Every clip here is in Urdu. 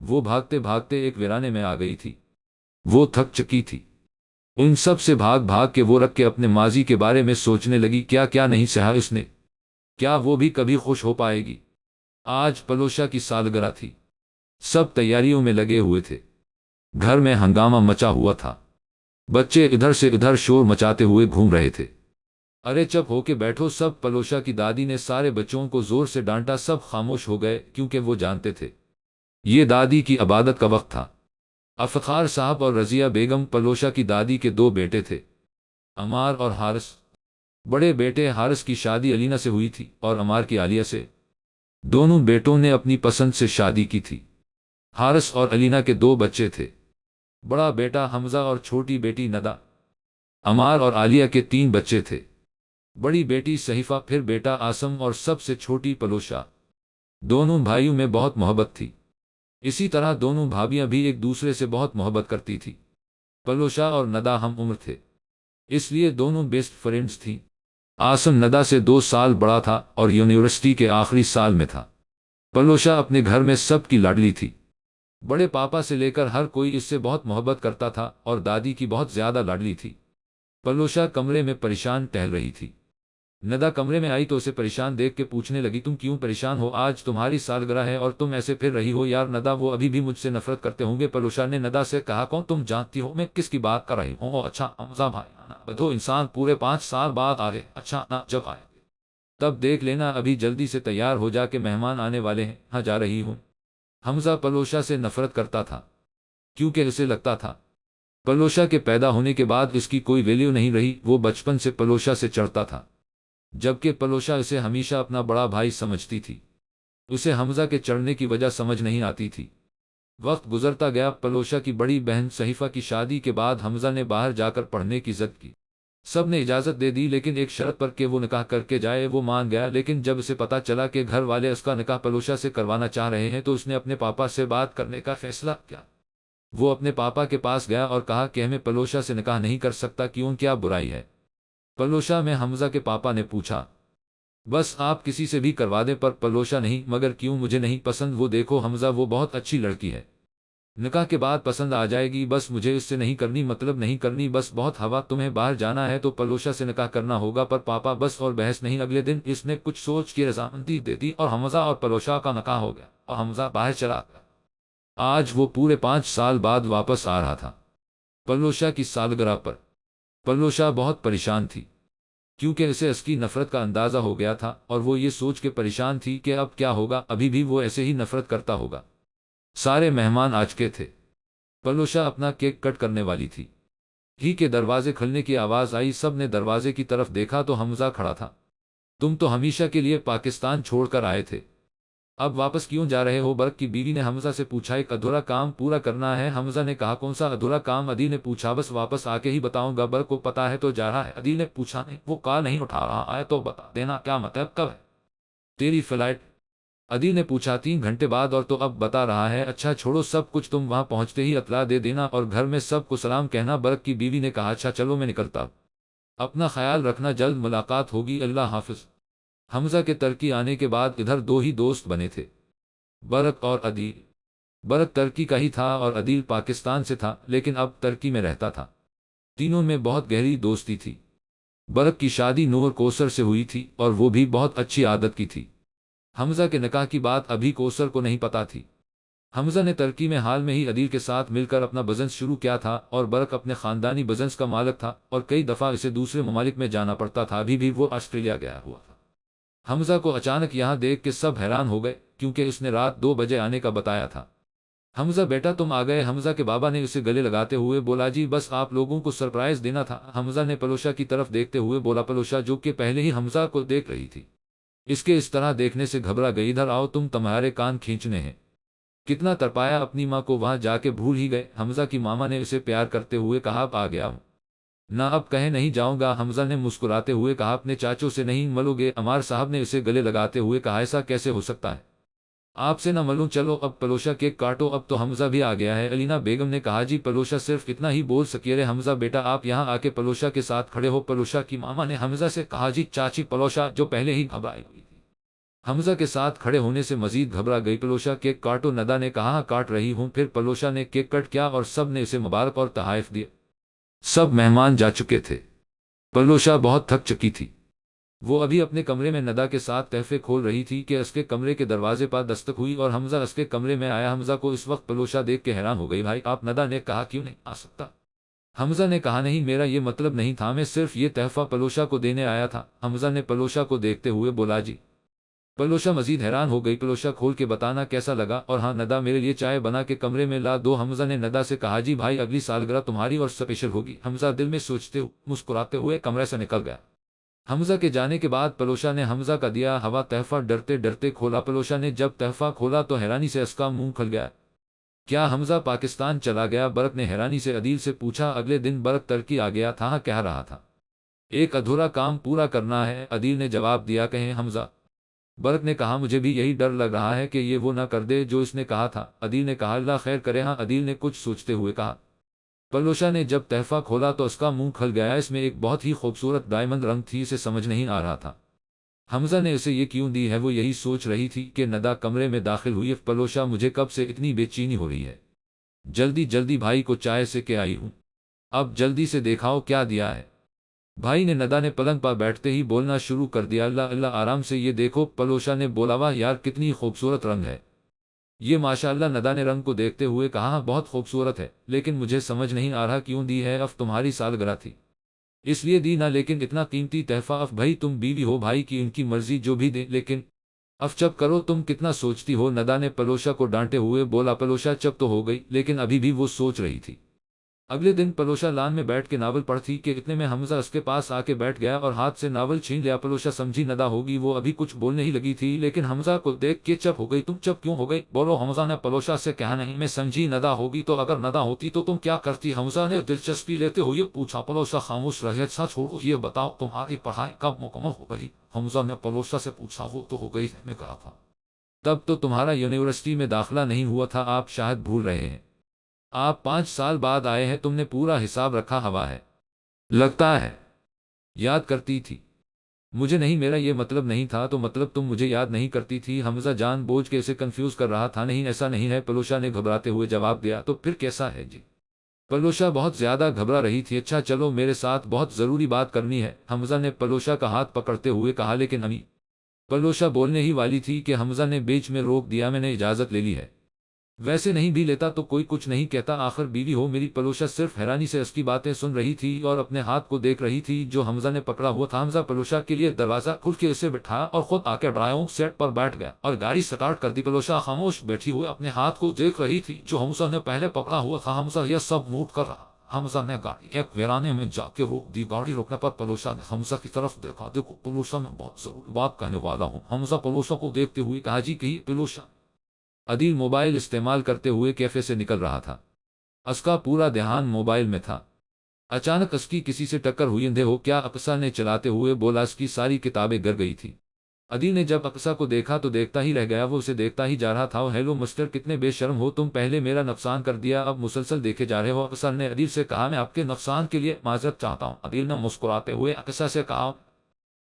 وہ بھاگتے بھاگتے ایک ویرانے میں آ گئی تھی۔ وہ تھک چکی تھی۔ ان سب سے بھاگ بھاگ کے وہ رکھ کے اپنے ماضی کے بارے میں سوچنے لگی، کیا کیا نہیں سہا اس نے، کیا وہ بھی کبھی خوش ہو پائے گی۔ آج پلوشا کی سالگرہ تھی۔ سب تیاریوں میں لگے ہوئے تھے۔ گھر میں ہنگامہ مچا ہوا تھا۔ بچے ادھر سے ادھر شور مچاتے ہوئے گھوم رہے تھے۔ ارے چپ ہو کے بیٹھو سب، پلوشا کی دادی نے سارے بچوں کو زور سے ڈانٹا۔ سب خاموش ہو گئے کیونکہ وہ جانتے تھے یہ دادی کی عبادت کا وقت تھا۔ افتخار صاحب اور رضیہ بیگم پلوشا کی دادی کے دو بیٹے تھے، عمار اور حارث۔ بڑے بیٹے حارث کی شادی علینا سے ہوئی تھی اور عمار کی عالیہ سے۔ دونوں بیٹوں نے اپنی پسند سے شادی کی تھی۔ حارث اور علینا کے دو بچے تھے، بڑا بیٹا حمزہ اور چھوٹی بیٹی ندى۔ عمار اور عالیہ کے تین بچے تھے، بڑی بیٹی صحیفہ، پھر بیٹا آسم اور سب سے چھوٹی پلوشا۔ دونوں بھائیوں میں بہت محبت تھی۔ اسی طرح دونوں بھابیاں بھی ایک دوسرے سے بہت محبت کرتی تھی۔ پلوشا اور ندى ہم عمر تھے، اس لیے دونوں بیسٹ فرینڈز تھیں۔ آسم ندى سے 2 سال بڑا تھا اور یونیورسٹی کے آخری سال میں تھا۔ پلوشا اپنے گھر میں سب کی لاڈلی تھی۔ بڑے پاپا سے لے کر ہر کوئی اس سے بہت محبت کرتا تھا اور دادی کی بہت زیادہ لاڈلی تھی۔ پلوشا کمرے میں پریشان ٹہل رہی تھی۔ ندى کمرے میں آئی تو اسے پریشان دیکھ کے پوچھنے لگی، تم کیوں پریشان ہو؟ آج تمہاری سالگرہ ہے اور تم ایسے پھر رہی ہو یار۔ ندى، وہ ابھی بھی مجھ سے نفرت کرتے ہوں گے۔ پلوشا نے ندى سے کہا، کون؟ تم جانتی ہو میں کس کی بات کر رہی ہوں؟ اچھا حمزہ بھائی، بدھو انسان پورے 5 سال بعد آ گئے۔ اچھا نا، جب آئے تب دیکھ لینا، ابھی جلدی سے تیار ہو جا کے مہمان آنے والے ہیں۔ ہاں جا رہی ہوں۔ حمزہ پلوشا سے نفرت کرتا تھا کیونکہ اسے لگتا تھا پلوشا کے پیدا ہونے کے بعد اس کی کوئی ویلیو نہیں رہی۔ وہ بچپن سے پلوشا سے چڑھتا تھا، جبکہ پلوشا اسے ہمیشہ اپنا بڑا بھائی سمجھتی تھی۔ اسے حمزہ کے چڑھنے کی وجہ سمجھ نہیں آتی تھی۔ وقت گزرتا گیا۔ پلوشا کی بڑی بہن صحیفہ کی شادی کے بعد حمزہ نے باہر جا کر پڑھنے کی ضد کی۔ سب نے اجازت دے دی لیکن ایک شرط پر کہ وہ نکاح کر کے جائے۔ وہ مان گیا، لیکن جب اسے پتا چلا کہ گھر والے اس کا نکاح پلوشا سے کروانا چاہ رہے ہیں تو اس نے اپنے پاپا سے بات کرنے کا فیصلہ کیا۔ وہ اپنے پاپا کے پاس گیا اور کہا کہ میں پلوشا سے نکاح نہیں کر سکتا، کیوں؟ کیا برائی ہے پلوشا میں؟ حمزہ کے پاپا نے پوچھا۔ بس آپ کسی سے بھی کروا دیں، پر پلوشا نہیں۔ مگر کیوں؟ مجھے نہیں پسند وہ، دیکھو حمزہ وہ بہت اچھی لڑکی ہے، نکاح کے بعد پسند آ جائے گی، بس مجھے اس سے نہیں کرنی، مطلب نہیں کرنی، بس بہت ہوا۔ تمہیں باہر جانا ہے تو پلوشا سے نکاح کرنا ہوگا۔ پر پاپا بس، اور بحث نہیں۔ اگلے دن اس نے کچھ سوچ کی رضامندی دے دی اور حمزہ اور پلوشا کا نکاح ہو گیا اور حمزہ باہر چلا گیا۔ آج وہ پورے 5 سال بعد واپس آ رہا تھا پلوشا کی سالگرہ پر۔ پلوشا بہت پریشان تھی کیونکہ اسے اس کی نفرت کا اندازہ ہو گیا تھا اور وہ یہ سوچ کے پریشان تھی کہ اب کیا ہوگا، ابھی بھی وہ ایسے ہی نفرت کرتا ہوگا۔ سارے مہمان آ چکے تھے۔ پلوشا اپنا کیک کٹ کرنے والی تھی ہی کہ دروازے کھلنے کی آواز آئی۔ سب نے دروازے کی طرف دیکھا تو حمزہ کھڑا تھا۔ تم تو ہمیشہ کے لیے پاکستان چھوڑ کر آئے تھے، اب واپس کیوں جا رہے ہو؟ برق کی بیوی نے حمزہ سے پوچھا۔ ایک ادھورا کام پورا کرنا ہے، حمزہ نے کہا۔ کون سا ادھورا کام؟ عدیل نے پوچھا۔ بس واپس آ کے ہی بتاؤں گا، برق کو پتا ہے تو جا رہا ہے؟ عدیل نے پوچھا۔ نہیں، وہ کال نہیں اٹھا رہا ہے تو بتا دینا۔ کیا مطلب؟ کب ہے تیری فلائٹ؟ عدیل نے پوچھا۔ 3 گھنٹے بعد، اور تو اب بتا رہا ہے۔ اچھا چھوڑو سب کچھ، تم وہاں پہنچتے ہی اطلاع دے دینا اور گھر میں سب کو سلام کہنا، برق کی بیوی نے کہا۔ اچھا چلو میں نکلتا، اپنا خیال رکھنا، جلد ملاقات ہوگی، اللہ حافظ۔ حمزہ کے ترکی آنے کے بعد ادھر 2 ہی دوست بنے تھے، برق اور عدیل۔ برق ترکی کا ہی تھا اور عدیل پاکستان سے تھا، لیکن اب ترکی میں رہتا تھا۔ تینوں میں بہت گہری دوستی تھی۔ برق کی شادی نور کوثر سے ہوئی تھی اور وہ بھی بہت اچھی عادت کی تھی۔ حمزہ کے نکاح کی بات ابھی کوثر کو نہیں پتا تھی۔ حمزہ نے ترکی میں حال میں ہی عدیل کے ساتھ مل کر اپنا بزنس شروع کیا تھا اور برق اپنے خاندانی بزنس کا مالک تھا اور کئی دفعہ اسے دوسرے ممالک میں جانا پڑتا تھا، ابھی بھی وہ آسٹریلیا گیا ہوا تھا۔ حمزہ کو اچانک یہاں دیکھ کے سب حیران ہو گئے کیونکہ اس نے رات 2 بجے آنے کا بتایا تھا۔ حمزہ بیٹا تم آ گئے، حمزہ کے بابا نے اسے گلے لگاتے ہوئے بولا۔ جی بس آپ لوگوں کو سرپرائز دینا تھا، حمزہ نے پلوشا کی طرف دیکھتے ہوئے بولا۔ پلوشا جو کہ پہلے ہی حمزہ کو دیکھ رہی تھی، اس کے اس طرح دیکھنے سے گھبرا گئی۔ ادھر آؤ، تمہارے کان کھینچنے ہیں۔ کتنا تڑپایا اپنی ماں کو، وہاں جا کے بھول ہی گئے، حمزہ کی ماما نے اسے پیار کرتے ہوئے کہا۔ اب آ گیا ہوں نہ، اب کہیں نہیں جاؤں گا، حمزہ نے مسکراتے ہوئے کہا۔ اپنے چاچوں سے نہیں ملو گے؟ عمار صاحب نے اسے گلے لگاتے ہوئے کہا۔ ایسا کیسے ہو سکتا ہے، آپ سے نہ ملوں؟ چلو اب پلوشا کیک کاٹو، اب تو حمزہ بھی آ گیا ہے، علینا بیگم نے کہا۔ جی پلوشا صرف اتنا ہی بول سکی۔ ارے حمزہ بیٹا آپ یہاں آ کے پلوشا کے ساتھ کھڑے ہو، پلوشا کی ماما نے حمزہ سے کہا۔ جی چاچی، پلوشا جو پہلے ہی گھبرائی ہوئی حمزہ کے ساتھ کھڑے ہونے سے مزید گھبرا گئی۔ پلوشا کیک کاٹو، ندا نے کہا۔ ہاں کاٹ رہی ہوں۔ پھر پلوشا نے کیک کٹ کیا اور سب نے اسے مبارک اور تحائف دیے۔ سب مہمان جا چکے تھے۔ پلوشا بہت تھک چکی تھی۔ وہ ابھی اپنے کمرے میں ندا کے ساتھ تحفے کھول رہی تھی کہ اس کے کمرے کے دروازے پر دستک ہوئی اور حمزہ اس کے کمرے میں آیا۔ حمزہ کو اس وقت پلوشا دیکھ کے حیران ہو گئی۔ بھائی آپ؟ ندا نے کہا۔ کیوں نہیں آ سکتا؟ حمزہ نے کہا نہیں، میرا یہ مطلب نہیں تھا، میں صرف یہ تحفہ پلوشا کو دینے آیا تھا۔ حمزہ نے پلوشا کو دیکھتے ہوئے بولا۔ جی؟ پلوشا مزید حیران ہو گئی۔ پلوشا کھول کے بتانا کیسا لگا؟ اور ہاں ندا، میرے لیے چائے بنا کے کمرے میں لا دو۔ حمزہ نے ندا سے کہا۔ جی بھائی، اگلی سالگرہ تمہاری اور اسپیشل ہوگی، حمزہ دل میں سوچتے مسکراتے ہوئے کمرے سے نکل گیا۔ حمزہ کے جانے کے بعد پلوشا نے حمزہ کا دیا ہوا تحفہ ڈرتے ڈرتے کھولا۔ پلوشا نے جب تحفہ کھولا تو حیرانی سے اس کا منہ کھل گیا۔ کیا حمزہ پاکستان چلا گیا؟ برق نے حیرانی سے عدیل سے پوچھا۔ اگلے دن برق ترکی آ گیا تھا، کہہ رہا تھا ایک ادھورا کام پورا کرنا ہے، عدیل نے جواب دیا۔ کہیں حمزہ؟ برق نے کہا مجھے بھی یہی ڈر لگ رہا ہے کہ یہ وہ نہ کر دے جو اس نے کہا تھا۔ عدیل نے کہا اللہ خیر کرے۔ ہاں، عدیل نے کچھ سوچتے ہوئے کہا۔ پلوشا نے جب تحفہ کھولا تو اس کا منہ کھل گیا۔ اس میں ایک بہت ہی خوبصورت ڈائمنڈ رنگ تھی، اسے سمجھ نہیں آ رہا تھا حمزہ نے اسے یہ کیوں دی ہے۔ وہ یہی سوچ رہی تھی کہ ندا کمرے میں داخل ہوئی۔ پلوشا مجھے کب سے اتنی بے چینی ہو رہی ہے، جلدی جلدی بھائی کو چائے سے کے آئی ہوں، اب جلدی سے دکھاؤ کیا دیا ہے۔ بھائی نے ندا نے پلنگ پر بیٹھتے ہی بولنا شروع کر دیا۔ اللہ اللہ، آرام سے یہ دیکھو۔ پلوشا نے بولا واہ یار کتنی خوبصورت رنگ ہے یہ، ماشاءاللہ۔ ندا نے رنگ کو دیکھتے ہوئے کہا بہت خوبصورت ہے، لیکن مجھے سمجھ نہیں آ رہا کیوں دی ہے۔ اب تمہاری سالگرہ تھی اس لیے دی نا، لیکن اتنا قیمتی تحفہ، اب بھائی تم بیوی ہو، بھائی کی ان کی مرضی جو بھی دے، لیکن اب چپ کرو، تم کتنا سوچتی ہو۔ ندا نے پلوشا کو ڈانٹے ہوئے بولا۔ پلوشا چپ تو ہو گئی لیکن ابھی بھی وہ سوچ رہی تھی۔ اگلے دن پلوشا لان میں بیٹھ کے ناول پڑھتی کہ اتنے میں حمزہ اس کے پاس آ کے بیٹھ گیا اور ہاتھ سے ناول چھین لیا۔ پلوشا سمجھی ندا ہوگی، وہ ابھی کچھ بولنے ہی لگی تھی لیکن حمزہ کو دیکھ کے چپ ہو گئی۔ تم چپ کیوں ہو گئی؟ بولو۔ حمزہ نے پلوشا سے کہا نہیں، میں سمجھی ندا ہوگی تو اگر ندا ہوتی تو تم کیا کرتی؟ حمزہ نے دلچسپی لیتے ہوئے پوچھا۔ پلوشا خاموش رہے۔ اچھا چھوڑو، یہ بتاؤ تمہاری پڑھائی کب مکمل ہو گئی؟ حمزہ نے پلوشا سے پوچھا۔ وہ تو ہو گئی ہے، میں کہا تھا تب تو تمہارا یونیورسٹی میں داخلہ نہیں ہوا تھا، آپ شاید بھول رہے ہیں، آپ 5 سال بعد آئے ہیں، تم نے پورا حساب رکھا ہوا ہے، لگتا ہے یاد کرتی تھی۔ مجھے نہیں، میرا یہ مطلب نہیں تھا، تو مطلب تم مجھے یاد نہیں کرتی تھی؟ حمزہ جان بوجھ کے اسے کنفیوز کر رہا تھا۔ نہیں ایسا نہیں ہے، پلوشا نے گھبراتے ہوئے جواب دیا۔ تو پھر کیسا ہے جی؟ پلوشا بہت زیادہ گھبرا رہی تھی۔ اچھا چلو، میرے ساتھ بہت ضروری بات کرنی ہے، حمزہ نے پلوشا کا ہاتھ پکڑتے ہوئے کہا۔ لیکن امی، پلوشا بولنے ہی والی تھی کہ حمزہ نے بیچ میں روک دیا۔ میں نے اجازت لے لی ہے، ویسے نہیں بھی لیتا تو کوئی کچھ نہیں کہتا، آخر بیوی ہو میری۔ پلوشا صرف حیرانی سے اس کی باتیں سن رہی تھی اور اپنے ہاتھ کو دیکھ رہی تھی جو حمزہ نے پکڑا ہوا تھا۔ حمزہ پلوشا کے لیے دروازہ کھول کے اسے بٹھایا اور خود آ کے ڈرائیونگ سیٹ پر بیٹھ گیا اور گاڑی سٹارٹ کر دی۔ پلوشا خاموش بیٹھی ہوئے اپنے ہاتھ کو دیکھ رہی تھی جو حمزہ نے پہلے پکڑا ہوا تھا۔ حمزہ یہ سب نوٹ کر رہا۔ حمزہ نے گاڑی ایک ویرانے میں جا کے روک دی۔ گاڑی روکنے پر پلوشا نے حمزہ کی طرف دیکھا۔ دیکھو پلوشا، میں بہت ضروری بات کہنے والا ہوں، حمزہ پلوشا کو دیکھتے ہوئے کہا۔ جی کہیے پلوشا۔ عدیل موبائل استعمال کرتے ہوئے کیفے سے نکل رہا تھا، اس کا پورا دھیان موبائل میں تھا۔ اچانک اس کی کسی سے ٹکر ہوئی۔ اندھے ہو کیا؟ اقصیٰ نے چلاتے ہوئے بولا۔ اس کی ساری کتابیں گر گئی تھی۔ عدیل نے جب اقصیٰ کو دیکھا تو دیکھتا ہی رہ گیا، وہ اسے دیکھتا ہی جا رہا تھا۔ ہیلو مسٹر، کتنے بے شرم ہو تم، پہلے میرا نقصان کر دیا، اب مسلسل دیکھے جا رہے ہو۔ اقصیٰ نے عدیل سے کہا۔ میں آپ کے نقصان کے لیے معذرت چاہتا ہوں، عدیل نے مسکراتے ہوئے اقصیٰ سے کہا۔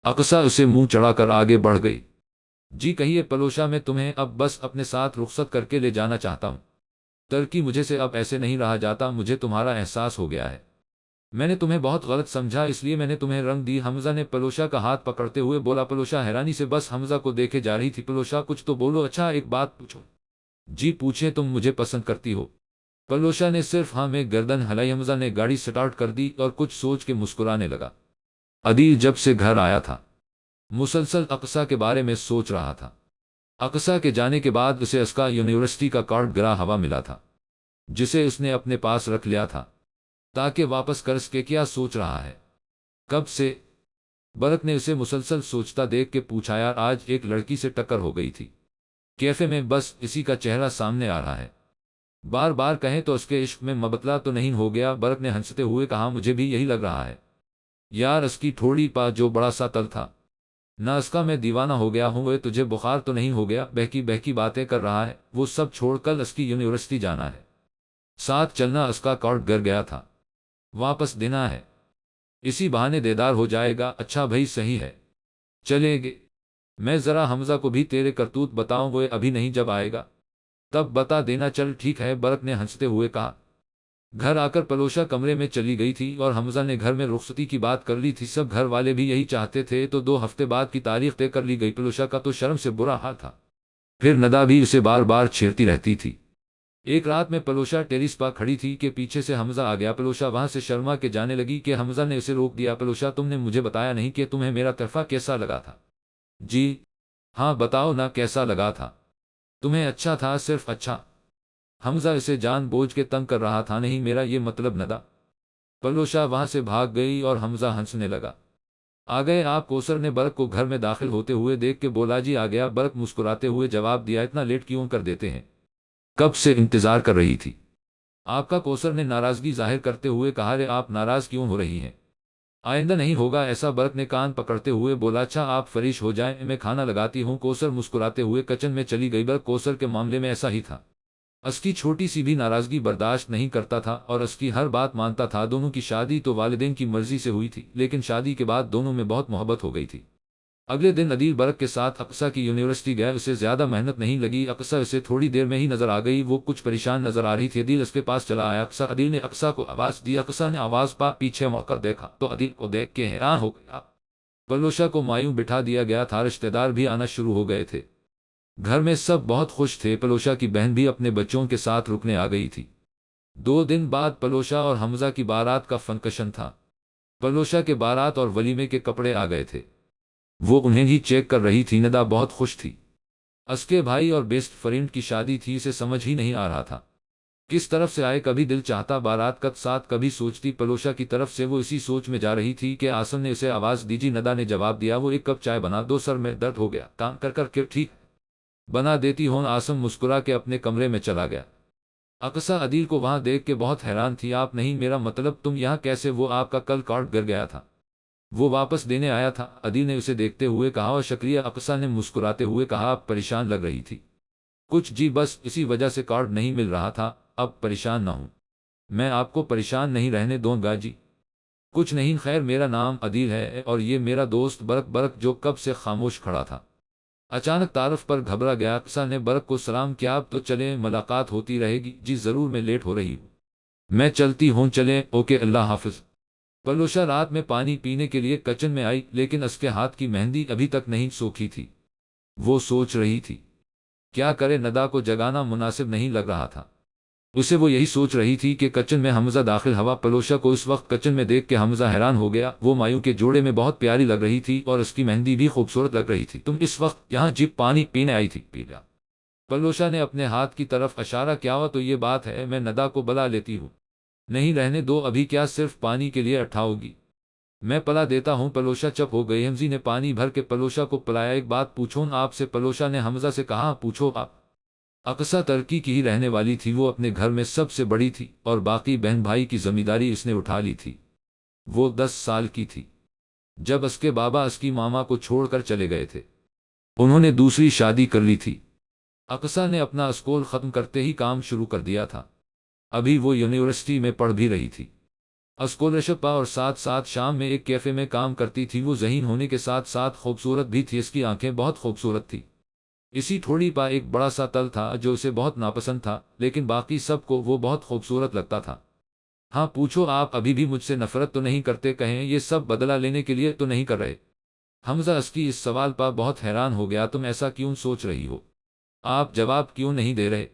اقصیٰ اسے منہ چڑھا کر آگے بڑھ گئی۔ جی کہیے پلوشا، میں تمہیں اب بس اپنے ساتھ رخصت کر کے لے جانا چاہتا ہوں، ترکی مجھے سے اب ایسے نہیں رہا جاتا، مجھے تمہارا احساس ہو گیا ہے، میں نے تمہیں بہت غلط سمجھا، اس لیے میں نے تمہیں رنگ دی، حمزہ نے پلوشا کا ہاتھ پکڑتے ہوئے بولا۔ پلوشا حیرانی سے بس حمزہ کو دیکھے جا رہی تھی۔ پلوشا کچھ تو بولو، اچھا ایک بات پوچھو؟ جی پوچھیں، تم مجھے پسند کرتی ہو؟ پلوشا نے صرف ہاں میں گردن ہلائی۔ حمزہ نے گاڑی سٹارٹ کر دی اور کچھ سوچ کے مسکرانے لگا۔ عدیل جب سے گھر آیا تھا مسلسل اقصیٰ کے بارے میں سوچ رہا تھا۔ اقصیٰ کے جانے کے بعد اسے اس کا یونیورسٹی کا کارڈ گرا ہوا ملا تھا جسے اس نے اپنے پاس رکھ لیا تھا تاکہ واپس کر سکے۔ کیا سوچ رہا ہے؟ کب سے؟ برق نے اسے مسلسل سوچتا دیکھ کے پوچھا۔ یار آج ایک لڑکی سے ٹکر ہو گئی تھی کیفے میں، بس اسی کا چہرہ سامنے آ رہا ہے، بار بار کہیں تو اس کے عشق میں مبتلا تو نہیں ہو گیا؟ برق نے ہنستے ہوئے کہا۔ مجھے بھی یہی لگ رہا ہے یار، اس کی تھوڑی پا جو بڑا سا تل تھا نہ، اس کا میں دیوانہ ہو گیا ہوں۔ تجھے بخار تو نہیں ہو گیا؟ بہکی بہکی باتیں کر رہا ہے وہ، سب چھوڑ کل اس کی یونیورسٹی جانا ہے، ساتھ چلنا، اس کا کارڈ گر گیا تھا واپس دینا ہے، اسی بہانے دیدار ہو جائے گا۔ اچھا بھائی صحیح ہے، چلیں گے؟ میں ذرا حمزہ کو بھی تیرے کرتوت بتاؤں، وہ ابھی نہیں، جب آئے گا تب بتا دینا۔ چل ٹھیک ہے، برق نے ہنستے ہوئے کہا۔ گھر آ کر پلوشا کمرے میں چلی گئی تھی اور حمزہ نے گھر میں رخصتی کی بات کر لی تھی۔ سب گھر والے بھی یہی چاہتے تھے، تو 2 ہفتے بعد کی تاریخ طے کر لی گئی۔ پلوشا کا تو شرم سے برا حال تھا، پھر ندا بھی اسے بار بار چھیڑتی رہتی تھی۔ ایک رات میں پلوشا ٹیریس پر کھڑی تھی کہ پیچھے سے حمزہ آ گیا۔ پلوشا وہاں سے شرما کے جانے لگی کہ حمزہ نے اسے روک دیا۔ پلوشا، تم نے مجھے بتایا نہیں کہ تمہیں میرا تحفہ کیسا لگا تھا؟ جی ہاں، بتاؤ نا کیسا لگا تھا؟ تمہیں اچھا تھا؟ صرف اچھا؟ حمزہ اسے جان بوجھ کے تنگ کر رہا تھا۔ نہیں، میرا یہ مطلب ندا۔ پلوشا وہاں سے بھاگ گئی اور حمزہ ہنسنے لگا۔ آ گئے آپ؟ کوثر نے برق کو گھر میں داخل ہوتے ہوئے دیکھ کے بولا۔ جی آ گیا، برق مسکراتے ہوئے جواب دیا۔ اتنا لیٹ کیوں کر دیتے ہیں؟ کب سے انتظار کر رہی تھی آپ کا، کوثر نے ناراضگی ظاہر کرتے ہوئے کہا۔ رے آپ ناراض کیوں ہو رہی ہیں؟ آئندہ نہیں ہوگا ایسا، برق نے کان پکڑتے ہوئے بولا۔ اچھا آپ فریش ہو جائیں، میں کھانا لگاتی ہوں۔ کوثر مسکراتے ہوئے کچن میں چلی گئی۔ برق کوثر کے معاملے میں ایسا ہی تھا، اس کی چھوٹی سی بھی ناراضگی برداشت نہیں کرتا تھا اور اس کی ہر بات مانتا تھا۔ دونوں کی شادی تو والدین کی مرضی سے ہوئی تھی، لیکن شادی کے بعد دونوں میں بہت محبت ہو گئی تھی۔ اگلے دن عدیل برق کے ساتھ اقصیٰ کی یونیورسٹی گیا۔ اسے زیادہ محنت نہیں لگی، اقصیٰ اسے تھوڑی دیر میں ہی نظر آ گئی۔ وہ کچھ پریشان نظر آ رہی تھی۔ عدیل اس کے پاس چلا آیا۔ عدیل نے اقصیٰ کو آواز دی۔ اقصیٰ نے آواز پا پیچھے مڑ کر دیکھا تو عدیل کو دیکھ کے حیران ہو گیا۔ پلوشا کو مایوں بٹھا دیا گیا تھا، رشتہ دار بھی آنا شروع ہو گئے تھے۔ گھر میں سب بہت خوش تھے۔ پلوشا کی بہن بھی اپنے بچوں کے ساتھ رکنے آ گئی تھی۔ 2 دن بعد پلوشا اور حمزہ کی بارات کا فنکشن تھا۔ پلوشا کے بارات اور ولیمے کے کپڑے آ گئے تھے، وہ انہیں ہی چیک کر رہی تھی۔ ندا بہت خوش تھی، اس کے بھائی اور بیسٹ فرینڈ کی شادی تھی۔ اسے سمجھ ہی نہیں آ رہا تھا کس طرف سے آئے، کبھی دل چاہتا بارات کا ساتھ، کبھی سوچتی پلوشا کی طرف سے۔ وہ اسی سوچ میں جا رہی تھی کہ آسم نے اسے آواز دی۔ جی ندا نے جواب دیا۔ وہ 1 کپ چائے بنا دو، سر میں درد ہو گیا کام کر کر کے۔ ٹھیک بنا دیتی ہوں، آسم مسکرا کے اپنے کمرے میں چلا گیا۔ اقصیٰ عدیل کو وہاں دیکھ کے بہت حیران تھی۔ آپ نہیں، میرا مطلب تم یہاں کیسے؟ وہ آپ کا کل کارڈ گر گیا تھا، وہ واپس دینے آیا تھا، عدیل نے اسے دیکھتے ہوئے کہا۔ اور شکریہ، اقصیٰ نے مسکراتے ہوئے کہا۔ آپ پریشان لگ رہی تھی؟ کچھ جی، بس اسی وجہ سے کارڈ نہیں مل رہا تھا۔ اب پریشان نہ ہوں، میں آپ کو پریشان نہیں رہنے دوں گا۔ جی کچھ نہیں، خیر میرا نام عدیل ہے اور یہ میرا دوست برق۔ برق جو کب سے خاموش کھڑا تھا اچانک تعارف پر گھبرا گیا۔ اقصیٰ نے برق کو سلام کیا۔ اب تو چلیں، ملاقات ہوتی رہے گی۔ جی ضرور، میں لیٹ ہو رہی ہوں، میں چلتی ہوں۔ چلیں، اوکے، اللہ حافظ۔ پلوشا رات میں پانی پینے کے لیے کچن میں آئی، لیکن اس کے ہاتھ کی مہندی ابھی تک نہیں سوکھی تھی۔ وہ سوچ رہی تھی کیا کرے، ندا کو جگانا مناسب نہیں لگ رہا تھا اسے۔ وہ یہی سوچ رہی تھی کہ کچن میں حمزہ داخل ہوا۔ پلوشا کو اس وقت کچن میں دیکھ کے حمزہ حیران ہو گیا۔ وہ مایوں کے جوڑے میں بہت پیاری لگ رہی تھی اور اس کی مہندی بھی خوبصورت لگ رہی تھی۔ تم اس وقت یہاں؟ جی پانی پینے آئی تھی، پی لیا۔ پلوشا نے اپنے ہاتھ کی طرف اشارہ کیا۔ ہوا تو یہ بات ہے، میں ندا کو بلا لیتی ہوں۔ نہیں رہنے دو، ابھی کیا صرف پانی کے لیے اٹھاؤ گی؟ میں پلا دیتا ہوں۔ پلوشا چپ ہو گئی۔ حمزی نے پانی بھر کے پلوشا کو پلایا۔ ایک بات پوچھوں آپ سے؟ پلوشا نے حمزہ سے کہا۔ پوچھو آپ۔ اقصیٰ ترکی کی ہی رہنے والی تھی، وہ اپنے گھر میں سب سے بڑی تھی اور باقی بہن بھائی کی ذمہ داری اس نے اٹھا لی تھی۔ وہ 10 سال کی تھی جب اس کے بابا اس کی ماما کو چھوڑ کر چلے گئے تھے۔ انہوں نے دوسری شادی کر لی تھی۔ اقصیٰ نے اپنا اسکول ختم کرتے ہی کام شروع کر دیا تھا، ابھی وہ یونیورسٹی میں پڑھ بھی رہی تھی۔ اسکالرشپ اور ساتھ ساتھ شام میں ایک کیفے میں کام کرتی تھی۔ وہ ذہین ہونے کے ساتھ ساتھ خوبصورت بھی تھی، اس کی آنکھیں بہت خوبصورت تھی۔ اسی تھوڑی پا ایک بڑا سا تل تھا جو اسے بہت ناپسند تھا، لیکن باقی سب کو وہ بہت خوبصورت لگتا تھا۔ ہاں پوچھو آپ ابھی بھی مجھ سے نفرت تو نہیں کرتے؟ کہیں یہ سب بدلہ لینے کے لیے تو نہیں کر رہے؟ حمزہ اس کی اس سوال پر بہت حیران ہو گیا۔ تم ایسا کیوں سوچ رہی ہو؟ آپ جواب کیوں نہیں دے رہے؟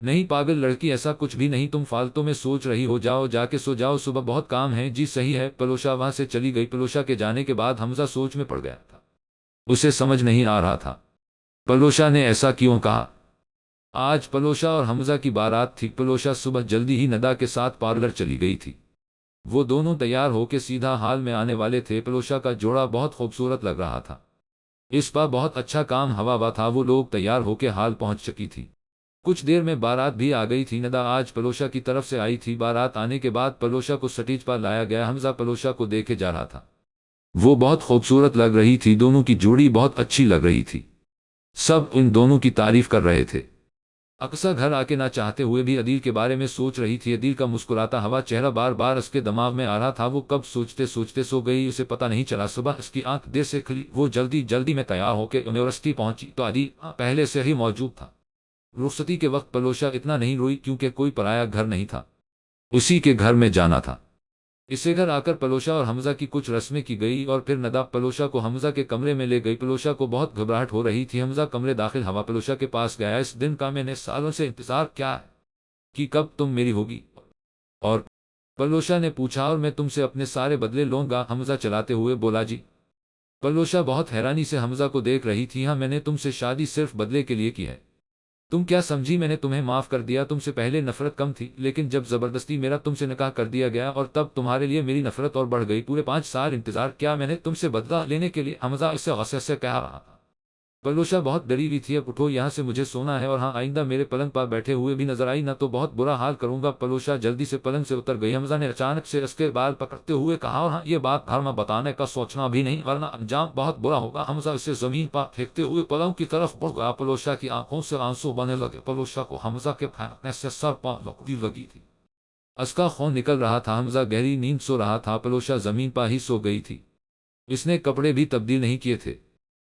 نہیں پاگل لڑکی، ایسا کچھ بھی نہیں، تم فالتو میں سوچ رہی ہو۔ جاؤ جا کے سو جاؤ، صبح بہت کام ہے۔ جی صحیح ہے۔ پلوشا وہاں سے چلی گئی۔ پلوشا کے جانے کے بعد حمزہ سوچ میں پڑ گیا تھا، اسے سمجھ نہیں آ رہا تھا پلوشا نے ایسا کیوں کہا۔ آج پلوشا اور حمزہ کی بارات تھی۔ پلوشا صبح جلدی ہی ندا کے ساتھ پارلر چلی گئی تھی۔ وہ دونوں تیار ہو کے سیدھا ہال میں آنے والے تھے۔ پلوشا کا جوڑا بہت خوبصورت لگ رہا تھا، اس پر بہت اچھا کام ہوا تھا۔ وہ لوگ تیار ہو کے ہال پہنچ چکی تھی، کچھ دیر میں بارات بھی آ گئی تھی۔ ندا آج پلوشا کی طرف سے آئی تھی۔ بارات آنے کے بعد پلوشا کو سٹیج پر لایا گیا۔ حمزہ پلوشا کو دیکھے جا رہا تھا، وہ بہت خوبصورت لگ رہی تھی، دونوں کی جوڑی بہت اچھی لگ رہی تھی، سب ان دونوں کی تعریف کر رہے تھے۔ اقصا گھر آکے نہ چاہتے ہوئے بھی عدیل کے بارے میں سوچ رہی تھی۔ عدیل کا مسکراتا ہوا چہرہ بار بار اس کے دماغ میں آ رہا تھا۔ وہ کب سوچتے سوچتے سو گئی اسے پتہ نہیں چلا۔ صبح اس کی آنکھ دیر سے کھلی۔ وہ جلدی جلدی میں تیار ہو کے یونیورسٹی پہنچی تو عدیل پہلے سے ہی موجود تھا۔ رخصتی کے وقت پلوشا اتنا نہیں روئی کیونکہ کوئی پرایا گھر نہیں تھا، اسی کے گھر میں جانا تھا۔ اسے گھر آ کر پلوشا اور حمزہ کی کچھ رسمیں کی گئی اور پھر ندا پلوشا کو حمزہ کے کمرے میں لے گئی۔ پلوشا کو بہت گھبراہٹ ہو رہی تھی۔ حمزہ کمرے داخل ہوا پلوشا کے پاس گیا۔ اس دن کا میں نے سالوں سے انتظار کیا ہے کہ کب تم میری ہوگی، اور پلوشا نے پوچھا، اور میں تم سے اپنے سارے بدلے لوں گا، حمزہ چلاتے ہوئے بولا۔ جی؟ پلوشا بہت حیرانی سے حمزہ کو دیکھ رہی تھی۔ ہاں، میں نے تم سے شادی صرف بدلے کے لیے کی ہے۔ تم کیا سمجھی میں نے تمہیں معاف کر دیا؟ تم سے پہلے نفرت کم تھی، لیکن جب زبردستی میرا تم سے نکاح کر دیا گیا اور تب تمہارے لیے میری نفرت اور بڑھ گئی۔ پورے 5 سال انتظار کیا میں نے تم سے بدلہ لینے کے لیے، حمزہ اس سے غصے سے کہہ رہا تھا۔ پلوشا بہت ڈری ہوئی تھی۔ اب اٹھو یہاں سے، مجھے سونا ہے، اور ہاں آئندہ میرے پلنگ پر بیٹھے ہوئے بھی نظر آئی نہ تو بہت برا حال کروں گا۔ پلوشا جلدی سے پلنگ سے اتر گئی۔ حمزہ نے اچانک سے اس کے بال پکڑتے ہوئے کہا، اور ہاں یہ بات گھر میں بتانے کا سوچنا بھی نہیں، ورنہ انجام بہت برا ہوگا۔ حمزہ اسے زمین پر پھینکتے ہوئے پلنگ کی طرف بڑھ گیا۔ پلوشا کی آنکھوں سے آنسو بہنے لگے۔ پلوشا کو حمزہ کے پھینکنے سے سر پر لکڑی لگی تھی، اس کا خون نکل رہا تھا۔ حمزہ گہری نیند سو رہا تھا۔ پلوشا زمین پر ہی سو گئی تھی، اس نے کپڑے بھی تبدیل نہیں کیے تھے۔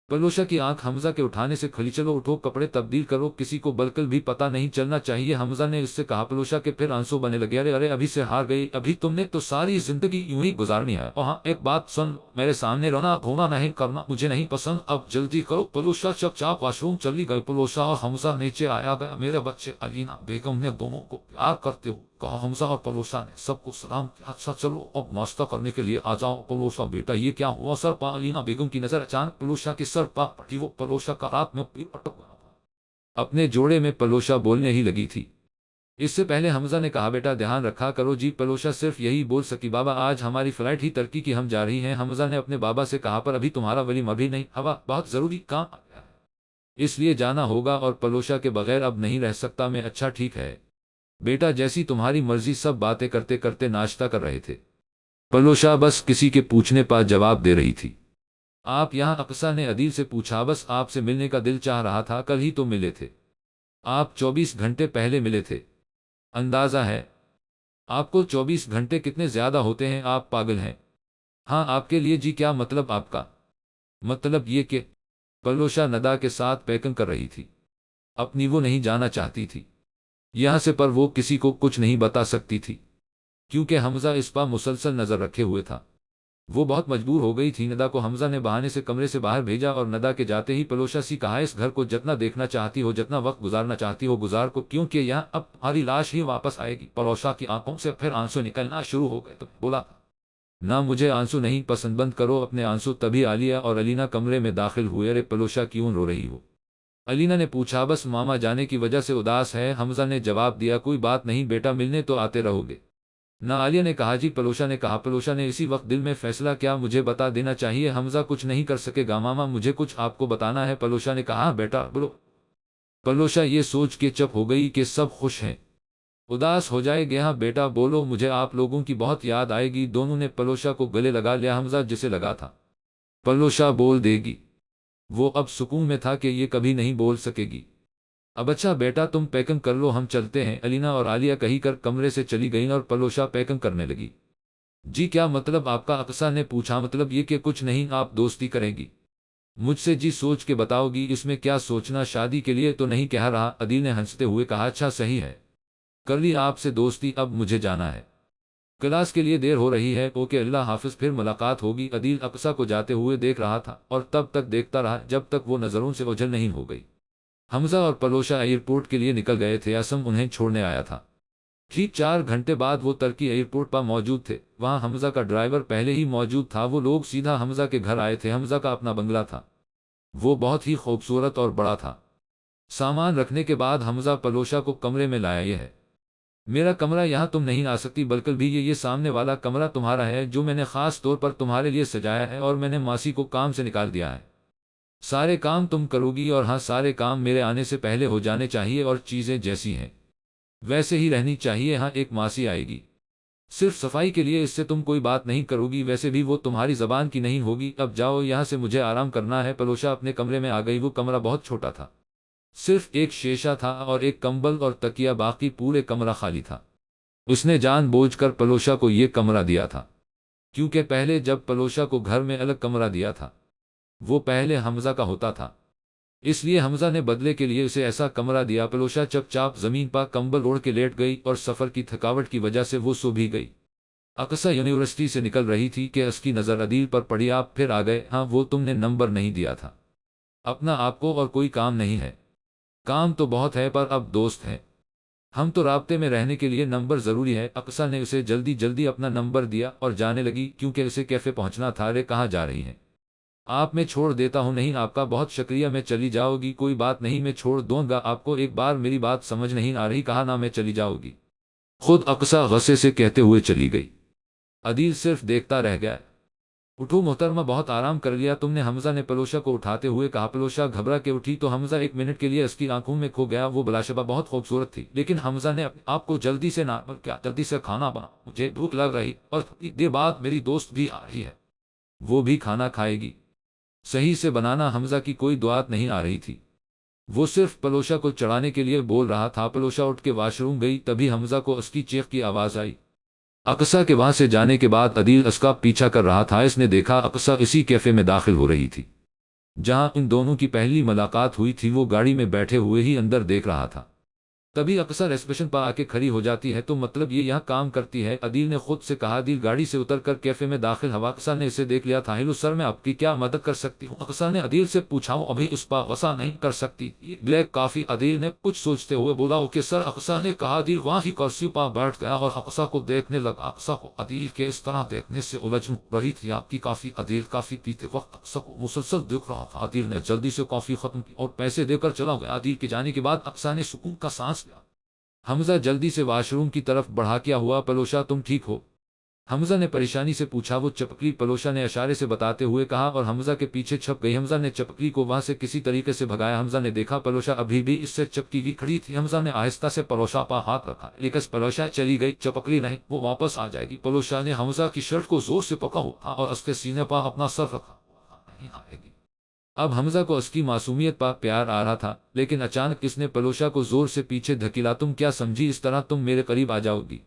پلوشا کی آنکھ حمزہ کے اٹھانے سے کھلی۔ چلو اٹھو، کپڑے تبدیل کرو، کسی کو بالکل بھی پتہ نہیں چلنا چاہیے، حمزہ نے اس سے کہا۔ پلوشا کے پھر آنسو بنے لگے۔ ارے ارے، ابھی سے ہار گئی؟ ابھی تم نے تو ساری زندگی یوں ہی گزارنی ہے۔ اور ہاں ایک بات سن، میرے سامنے رونا دھونا نہیں کرنا، مجھے نہیں پسند، اب جلدی کرو۔ پلوشا چپ چاپ واش روم چلی گئی۔ پلوشا اور حمزہ نیچے آیا گیا۔ میرے بچے، علینا بیگم نے دونوں کو پیار کرتے ہوئے کہا۔ حمزہ اور پلوشا نے سب کو سلام کیا۔ اچھا چلو اب ناشتہ کرنے کے لیے آ جاؤ۔ پلوشا، بیٹا یہ کیا ہوا؟ سر پر علینا بیگم کی نظر اچانک پلوشا کے سر پر پڑی۔ وہ پلوشا کا رات میں پیر اٹک گیا تھا۔ اپنے جوڑے میں پلوشا بولنے ہی لگی تھی۔ اس سے پہلے حمزہ نے کہا، بیٹا دھیان رکھا کرو جی۔ پلوشا صرف یہی بول سکی، بابا آج ہماری فلائٹ ہی ترکی کی، ہم جا رہی ہیں۔ حمزہ نے اپنے بابا سے کہا، پر ابھی تمہارا ولیمہ بھی نہیں ہوا، بہت ضروری کام آ گیا ہے، اس لیے جانا ہوگا، اور پلوشا کے بغیر اب نہیں رہ سکتا میں۔ اچھا ٹھیک ہے بیٹا، جیسی تمہاری مرضی۔ سب باتیں کرتے کرتے ناشتہ کر رہے تھے۔ پلوشا بس کسی کے پوچھنے پر جواب دے رہی تھی۔ آپ یہاں؟ اقصا نے عدیل سے پوچھا۔ بس آپ سے ملنے کا دل چاہ رہا تھا، کل ہی تو ملے تھے آپ، 24 گھنٹے پہلے ملے تھے۔ اندازہ ہے آپ کو 24 گھنٹے کتنے زیادہ ہوتے ہیں؟ آپ پاگل ہیں؟ ہاں آپ کے لیے جی۔ کیا مطلب آپ کا؟ مطلب یہ کہ پلوشا ندا کے ساتھ پیکنگ کر رہی تھی، اپنی وہ نہیں جانا چاہتی تھی یہاں سے، پر وہ کسی کو کچھ نہیں بتا سکتی تھی کیونکہ حمزہ اس پر مسلسل نظر رکھے ہوئے تھا۔ وہ بہت مجبور ہو گئی تھی۔ ندا کو حمزہ نے بہانے سے کمرے سے باہر بھیجا اور ندا کے جاتے ہی پلوشا سے کہا، اس گھر کو جتنا دیکھنا چاہتی ہو، جتنا وقت گزارنا چاہتی ہو گزار کو، کیونکہ یہاں اب تمہاری لاش ہی واپس آئے گی۔ پلوشا کی آنکھوں سے پھر آنسو نکلنا شروع ہو گئے تو بولا، نہ مجھے آنسو نہیں پسند، بند کرو اپنے آنسو۔ تبھی عالیہ اور علینا کمرے میں داخل ہوئے۔ ارے پلوشا کیوں رو رہی ہو؟ علینا نے پوچھا۔ بس ماما جانے کی وجہ سے اداس ہے، حمزہ نے جواب دیا۔ کوئی بات نہیں بیٹا، ملنے تو آتے رہو گے نا؟ عالیہ نے کہا۔ جی پلوشا نے کہا۔ پلوشا نے اسی وقت دل میں فیصلہ کیا، مجھے بتا دینا چاہیے، حمزہ کچھ نہیں کر سکے گا ماما، مجھے کچھ آپ کو بتانا ہے۔ پلوشا نے کہا، بیٹا بولو۔ پلوشا یہ سوچ کے چپ ہو گئی کہ سب خوش ہیں، اداس ہو جائے گے۔ ہاں بیٹا بولو، مجھے آپ لوگوں کی بہت یاد آئے گی۔ دونوں نے پلوشا کو گلے لگا لیا۔ حمزہ جسے لگا تھا پلوشا بول دے گی، وہ اب سکون میں تھا کہ یہ کبھی نہیں بول سکے گی۔ اب اچھا بیٹا تم پیکنگ کر لو، ہم چلتے ہیں، علینا اور عالیہ کہی کر کمرے سے چلی گئیں اور پلوشا پیکنگ کرنے لگی۔ جی کیا مطلب آپ کا؟ اقصا نے پوچھا۔ مطلب یہ کہ کچھ نہیں، آپ دوستی کریں گی مجھ سے؟ جی سوچ کے بتاؤ گی؟ اس میں کیا سوچنا، شادی کے لیے تو نہیں کہہ رہا، عدیل نے ہنستے ہوئے کہا۔ اچھا صحیح ہے، کر لی آپ سے دوستی، اب مجھے جانا ہے، کلاس کے لیے دیر ہو رہی ہے۔ اوکے اللہ حافظ، پھر ملاقات ہوگی۔ عدیل اقصا کو جاتے ہوئے دیکھ رہا تھا اور تب تک دیکھتا رہا جب تک وہ نظروں سے اوجھل نہیں ہو گئی۔ حمزہ اور پلوشا ایئرپورٹ کے لیے نکل گئے تھے، اسم انہیں چھوڑنے آیا تھا۔ ٹھیک 4 گھنٹے بعد وہ ترکی ایئرپورٹ پر موجود تھے۔ وہاں حمزہ کا ڈرائیور پہلے ہی موجود تھا۔ وہ لوگ سیدھا حمزہ کے گھر آئے تھے۔ حمزہ کا اپنا بنگلہ تھا، وہ بہت ہی خوبصورت اور بڑا تھا۔ سامان رکھنے کے بعد حمزہ پلوشا کو کمرے میں لایا۔ یہ ہے میرا کمرہ، یہاں تم نہیں آ سکتی، بلکہ بھی یہ سامنے والا کمرہ تمہارا ہے، جو میں نے خاص طور پر تمہارے لیے سجایا ہے، اور میں نے ماسی کو کام سے نکال دیا ہے۔ سارے کام تم کرو گی، اور ہاں سارے کام میرے آنے سے پہلے ہو جانے چاہیے، اور چیزیں جیسی ہیں ویسے ہی رہنی چاہیے۔ ہاں ایک ماسی آئے گی صرف صفائی کے لیے، اس سے تم کوئی بات نہیں کرو گی، ویسے بھی وہ تمہاری زبان کی نہیں ہوگی۔ اب جاؤ یہاں سے، مجھے آرام کرنا ہے۔ پلوشا اپنے کمرے میں آ گئی۔ وہ کمرہ بہت چھوٹا تھا، صرف ایک شیشہ تھا اور ایک کمبل اور تکیہ، باقی پورے کمرہ خالی تھا۔ اس نے جان بوجھ کر پلوشا کو یہ کمرہ دیا تھا، کیونکہ پہلے جب پلوشا کو گھر میں الگ کمرہ دیا تھا وہ پہلے حمزہ کا ہوتا تھا، اس لیے حمزہ نے بدلے کے لیے اسے ایسا کمرہ دیا۔ پلوشا چپ چاپ زمین پر کمبل اوڑھ کے لیٹ گئی اور سفر کی تھکاوٹ کی وجہ سے وہ سو بھی گئی۔ اقصی یونیورسٹی سے نکل رہی تھی کہ اس کی نظر عدیل پر پڑی۔ آپ پھر آ گئے؟ ہاں، وہ تم نے نمبر نہیں دیا تھا۔ اپنا آپ کو اور کوئی کام نہیں ہے؟ کام تو بہت ہے پر اب دوست ہیں ہم تو، رابطے میں رہنے کے لیے نمبر ضروری ہے۔ اقصی نے اسے جلدی جلدی اپنا نمبر دیا اور جانے لگی کیونکہ اسے کیفے پہنچنا تھا۔ رے کہاں جا رہی ہیں آپ؟ میں چھوڑ دیتا ہوں۔ نہیں، آپ کا بہت شکریہ، میں چلی جاؤ گی۔ کوئی بات نہیں، میں چھوڑ دوں گا آپ کو۔ ایک بار میری بات سمجھ نہیں آ رہی؟ کہا نا میں چلی جاؤ گی، خود اقصی غصے سے کہتے ہوئے چلی گئی۔ عدیل صرف دیکھتا رہ گیا۔ اٹھو محترمہ، بہت آرام کر لیا تم نے؟ حمزہ نے پلوشا کو اٹھاتے ہوئے کہا۔ پلوشا گھبرا کے اٹھی تو حمزہ ایک منٹ کے لیے اس کی آنکھوں میں کھو گیا۔ وہ بلاشبہ بہت خوبصورت تھی، لیکن حمزہ نے اپنے آپ کو جلدی سے کیا جلدی سے کھانا بنا، مجھے بھوک لگ رہی اور تھوڑی دیر بعد میری دوست بھی آ رہی ہے، وہ بھی کھانا کھائے گی۔ صحیح سے بنانا۔ حمزہ کی کوئی دعات نہیں آ رہی تھی، وہ صرف پلوشا کو چڑھانے کے لیے بول رہا تھا۔ پلوشا اٹھ کے واش روم گئی، تبھی حمزہ کو اس کی چیخ کی آواز آئی۔ اقصی کے وہاں سے جانے کے بعد عدیل اس کا پیچھا کر رہا تھا۔ اس نے دیکھا اقصی اسی کیفے میں داخل ہو رہی تھی جہاں ان دونوں کی پہلی ملاقات ہوئی تھی۔ وہ گاڑی میں بیٹھے ہوئے ہی اندر دیکھ رہا تھا، تبھی اقصی ریسپشن پر آ کے کھڑی ہو جاتی ہے۔ تو مطلب یہ یہاں کام کرتی ہے؟ عدیل نے خود سے کہا۔ عدیل گاڑی سے اتر کر کیفے میں داخل ہوا۔ اقصی نے اسے دیکھ لیا تھا۔ ہیلو سر، میں آپ کی کیا مدد کر سکتی ہوں؟ اقصی نے عدیل سے پوچھا۔ وہ ابھی اس پر غصہ نہیں کر سکتی، یہ بلیک کافی، عدیل نے کچھ سوچتے ہوئے بولا۔ اوکے سر، اقصی نے کہا۔ عدیل وہاں ہی کرسی پر بیٹھ گیا اور اقصی کو دیکھنے لگا۔ اقصی کو عدیل کے اس طرح دیکھنے سے الجھن ہو رہی تھی۔ آپ کی کافی؟ عدیل کافی پیتے وقت اقصی کو مسلسل دیکھ رہا تھا۔ عدیل نے جلدی سے کافی ختم کی اور پیسے دے کر چلا گیا۔ عدیل کے جانے کے بعد اقصی نے سکون کا سانس لیا۔ حمزہ جلدی سے واش روم کی طرف بڑھا۔ کیا ہوا پلوشا، تم ٹھیک ہو؟ حمزہ نے پریشانی سے پوچھا۔ وہ چپکلی، پلوشا نے اشارے سے بتاتے ہوئے کہا اور حمزہ کے پیچھے چھپ گئی۔ حمزہ نے چپکلی کو وہاں سے کسی طریقے سے بھگایا۔ حمزہ نے دیکھا پلوشا ابھی بھی اس سے چپکی ہوئی کھڑی تھی۔ حمزہ نے آہستہ سے پلوشا پر ہاتھ رکھا، لیکن پلوشا چلی گئی۔ چپکلی نہیں، وہ واپس آ جائے گی۔ پلوشا نے حمزہ کی شرٹ کو زور سے پکڑا ہوا اور اس کے سینے پر اپنا سر رکھا۔ نہیں آئے گی۔ اب حمزہ کو اس کی معصومیت پر پیار آ رہا تھا، لیکن اچانک اس نے پلوشا کو زور سے پیچھے دھکیلا۔ تم کیا سمجھی اس طرح تم میرے قریب آ جاؤ گی؟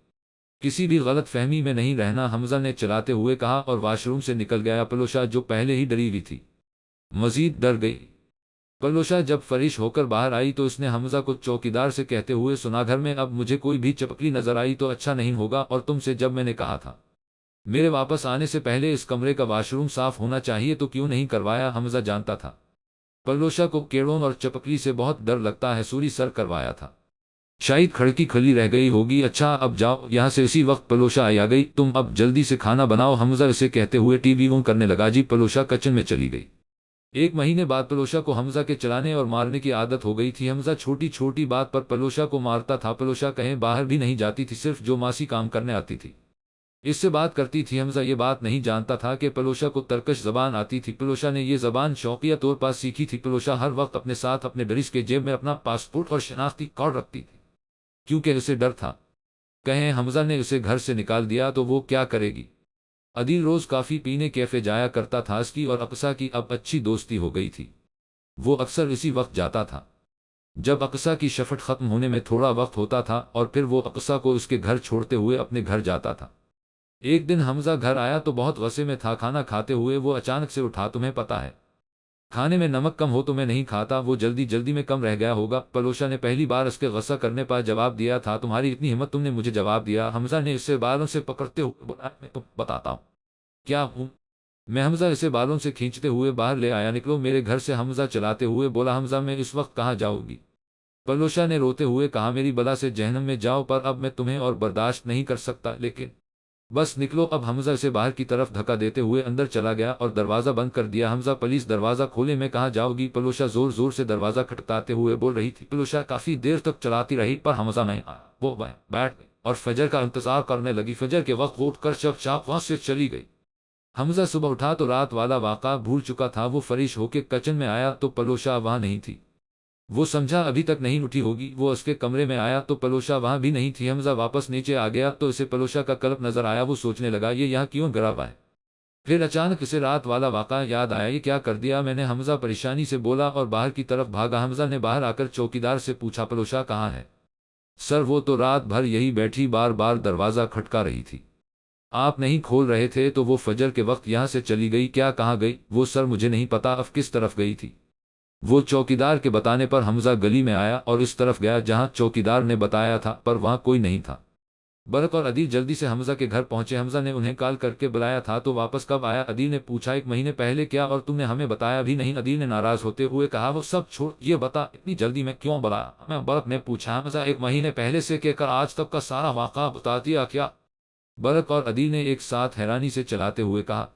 کسی بھی غلط فہمی میں نہیں رہنا، حمزہ نے چلاتے ہوئے کہا اور واش روم سے نکل گیا۔ پلوشا جو پہلے ہی ڈری ہوئی تھی مزید ڈر گئی۔ پلوشا جب فریش ہو کر باہر آئی تو اس نے حمزہ کو چوکیدار سے کہتے ہوئے سنا، گھر میں اب مجھے کوئی بھی چپکلی نظر آئی تو اچھا نہیں ہوگا، اور تم سے جب میں نے کہا تھا میرے واپس آنے سے پہلے اس کمرے کا واش روم صاف ہونا چاہیے تو کیوں نہیں کروایا؟ حمزہ جانتا تھا پلوشا کو کیڑوں اور چپکلی سے بہت ڈر لگتا ہے، سوری سر کروایا تھا، شاید کھڑکی کھلی رہ گئی ہوگی۔ اچھا اب جاؤ یہاں سے۔ اسی وقت پلوشا آ گئی۔ تم اب جلدی سے کھانا بناؤ، حمزہ اسے کہتے ہوئے ٹی وی آن کرنے لگا۔ جی۔ پلوشا کچن میں چلی گئی۔ ایک مہینے بعد پلوشا کو حمزہ کے چلانے اور مارنے کی عادت ہو گئی تھی۔ حمزہ چھوٹی چھوٹی بات پر پلوشا کو مارتا تھا۔ پلوشا کہیں باہر بھی نہیں جاتی تھی، صرف جو ماسی کام کرنے آتی تھی اس سے بات کرتی تھی۔ حمزہ یہ بات نہیں جانتا تھا کہ پلوشا کو ترکش زبان آتی تھی۔ پلوشا نے یہ زبان شوقیہ طور پر سیکھی تھی۔ پلوشا ہر وقت اپنے ساتھ اپنے ڈریس کے جیب میں اپنا پاسپورٹ اور شناختی کارڈ رکھتی تھی، کیونکہ اسے ڈر تھا کہیں حمزہ نے اسے گھر سے نکال دیا تو وہ کیا کرے گی۔ عدیل روز کافی پینے کیفے جایا کرتا تھا۔ اس کی اور اقصی کی اب اچھی دوستی ہو گئی تھی۔ وہ اکثر اسی وقت جاتا تھا جب اقصی کی شفٹ ختم ہونے میں تھوڑا وقت ہوتا تھا، اور پھر وہ اقصی کو اس کے گھر چھوڑتے ہوئے اپنے گھر جاتا تھا۔ ایک دن حمزہ گھر آیا تو بہت غصے میں تھا۔ کھانا کھاتے ہوئے وہ اچانک سے اٹھا، تمہیں پتہ ہے کھانے میں نمک کم ہو تو میں نہیں کھاتا، وہ جلدی جلدی میں کم رہ گیا ہوگا۔ پلوشا نے پہلی بار اس کے غصہ کرنے پر جواب دیا تھا، تمہاری اتنی ہمت، تم نے مجھے جواب دیا؟ حمزہ نے اسے بالوں سے پکڑتے ہوئے بولا، میں تم بتاتا ہوں کیا ہوں میں۔ حمزہ اسے بالوں سے کھینچتے ہوئے باہر لے آیا۔ نکلو میرے گھر سے، حمزہ چلاتے ہوئے بولا۔ حمزہ میں اس وقت کہاں جاؤ گی؟ پلوشا نے روتے ہوئے کہا، میری بلا سے جہنم میں جاؤ، پر اب میں تمہیں اور برداشت نہیں کر سکتا، لیکن بس نکلو اب۔ حمزہ اسے باہر کی طرف دھکا دیتے ہوئے اندر چلا گیا اور دروازہ بند کر دیا۔ حمزہ پلیز دروازہ کھولے، میں کہاں جاؤ گی؟ پلوشا زور زور سے دروازہ کھٹکھٹاتے ہوئے بول رہی تھی۔ پلوشا کافی دیر تک چلاتی رہی پر حمزہ نہیں آیا۔ وہ بیٹھ گئی اور فجر کا انتظار کرنے لگی۔ فجر کے وقت وہ اٹھ کر چپ چاپ وہاں سے چلی گئی۔ حمزہ صبح اٹھا تو رات والا واقعہ بھول چکا تھا۔ وہ فریش ہو کے کچن میں آیا تو پلوشا وہاں نہیں تھی۔ وہ سمجھا ابھی تک نہیں اٹھی ہوگی۔ وہ اس کے کمرے میں آیا تو پلوشا وہاں بھی نہیں تھی۔ حمزہ واپس نیچے آ گیا تو اسے پلوشا کا کلپ نظر آیا۔ وہ سوچنے لگا، یہ یہاں کیوں گرا ہوا ہے؟ پھر اچانک اسے رات والا واقعہ یاد آیا، یہ کیا کر دیا میں نے، حمزہ پریشانی سے بولا اور باہر کی طرف بھاگا۔ حمزہ نے باہر آ کر چوکیدار سے پوچھا، پلوشا کہاں ہے؟ سر وہ تو رات بھر یہی بیٹھی بار بار دروازہ کھٹکا رہی تھی، آپ نہیں کھول رہے تھے تو وہ فجر کے وقت یہاں سے چلی گئی۔ کیا کہاں گئی وہ؟ سر مجھے نہیں پتا اب کس طرف گئی تھی۔ وہ چوکیدار کے بتانے پر حمزہ گلی میں آیا اور اس طرف گیا جہاں چوکیدار نے بتایا تھا، پر وہاں کوئی نہیں تھا۔ برق اور عدیل جلدی سے حمزہ کے گھر پہنچے۔ حمزہ نے انہیں کال کر کے بلایا تھا تو واپس کب آیا؟ عدیل نے پوچھا، 1 مہینے پہلے۔ کیا اور تم نے ہمیں بتایا بھی نہیں؟ عدیل نے ناراض ہوتے ہوئے کہا، وہ سب چھوڑ، یہ بتا اتنی جلدی میں کیوں بلایا ہمیں؟ برق نے پوچھا۔ حمزہ 1 مہینے پہلے سے کہہ کر آج تک کا سارا واقعہ بتا دیا کیا؟ برق اور عدیل نے ایک ساتھ حیرانی سے چلاتے ہوئے کہا،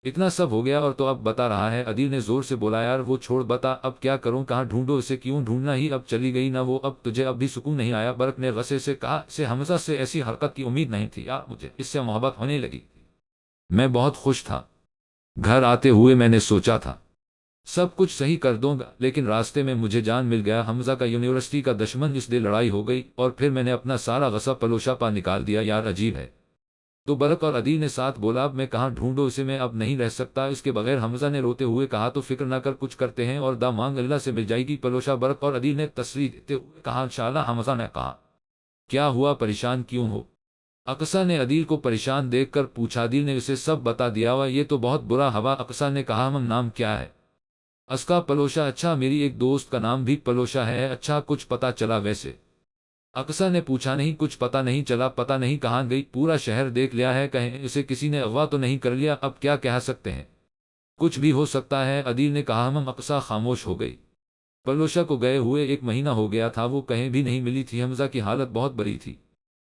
اتنا سب ہو گیا اور تو اب بتا رہا ہے؟ عدیل نے زور سے بولا، یار وہ چھوڑ، بتا اب کیا کروں، کہاں ڈھونڈو اسے؟ کیوں ڈھونڈنا ہی، اب چلی گئی نہ وہ، اب تجھے اب بھی سکون نہیں آیا؟ برق نے غصے سے کہا، اسے حمزہ سے ایسی حرکت کی امید نہیں تھی یار، مجھے اس سے محبت ہونے لگی، میں بہت خوش تھا، گھر آتے ہوئے میں نے سوچا تھا سب کچھ صحیح کر دوں گا، لیکن راستے میں مجھے جان مل گیا حمزہ کا، یونیورسٹی کا دشمن، اس لیے لڑائی ہو گئی اور پھر میں نے اپنا سارا غصہ پلوشا پا نکال دیا۔ یار عجیب ہے۔ تو برق اور عدیل نے ساتھ بولا، اب میں کہاں ڈھونڈوں اسے، میں اب نہیں رہ سکتا اس کے بغیر۔ حمزہ نے روتے ہوئے کہا، تو فکر نہ کر، کچھ کرتے ہیں اور دا مانگ اللہ سے مل جائے گی پلوشا۔ برق اور عدیل نے تسلی دیتے ہوئے کہا، انشاءاللہ۔ حمزہ نے کہا، کیا ہوا، پریشان کیوں ہو؟ اقصیٰ نے عدیل کو پریشان دیکھ کر پوچھا۔ عدیل نے اسے سب بتا دیا ہوا، یہ تو بہت برا ہوا۔ اقصیٰ نے کہا، ہم نام کیا ہے؟ اس کا پلوشا۔ اچھا، میری ایک دوست کا نام بھی پلوشا ہے۔ اچھا، کچھ پتا چلا ویسے؟ اقصیٰ نے پوچھا، نہیں کچھ پتہ نہیں چلا، پتہ نہیں کہاں گئی، پورا شہر دیکھ لیا ہے، کہیں اسے کسی نے اغوا تو نہیں کر لیا؟ اب کیا کہہ سکتے ہیں، کچھ بھی ہو سکتا ہے، عدیل نے کہا۔ اقصیٰ خاموش ہو گئی۔ پلوشا کو گئے ہوئے 1 مہینہ ہو گیا تھا، وہ کہیں بھی نہیں ملی تھی۔ حمزہ کی حالت بہت بری تھی،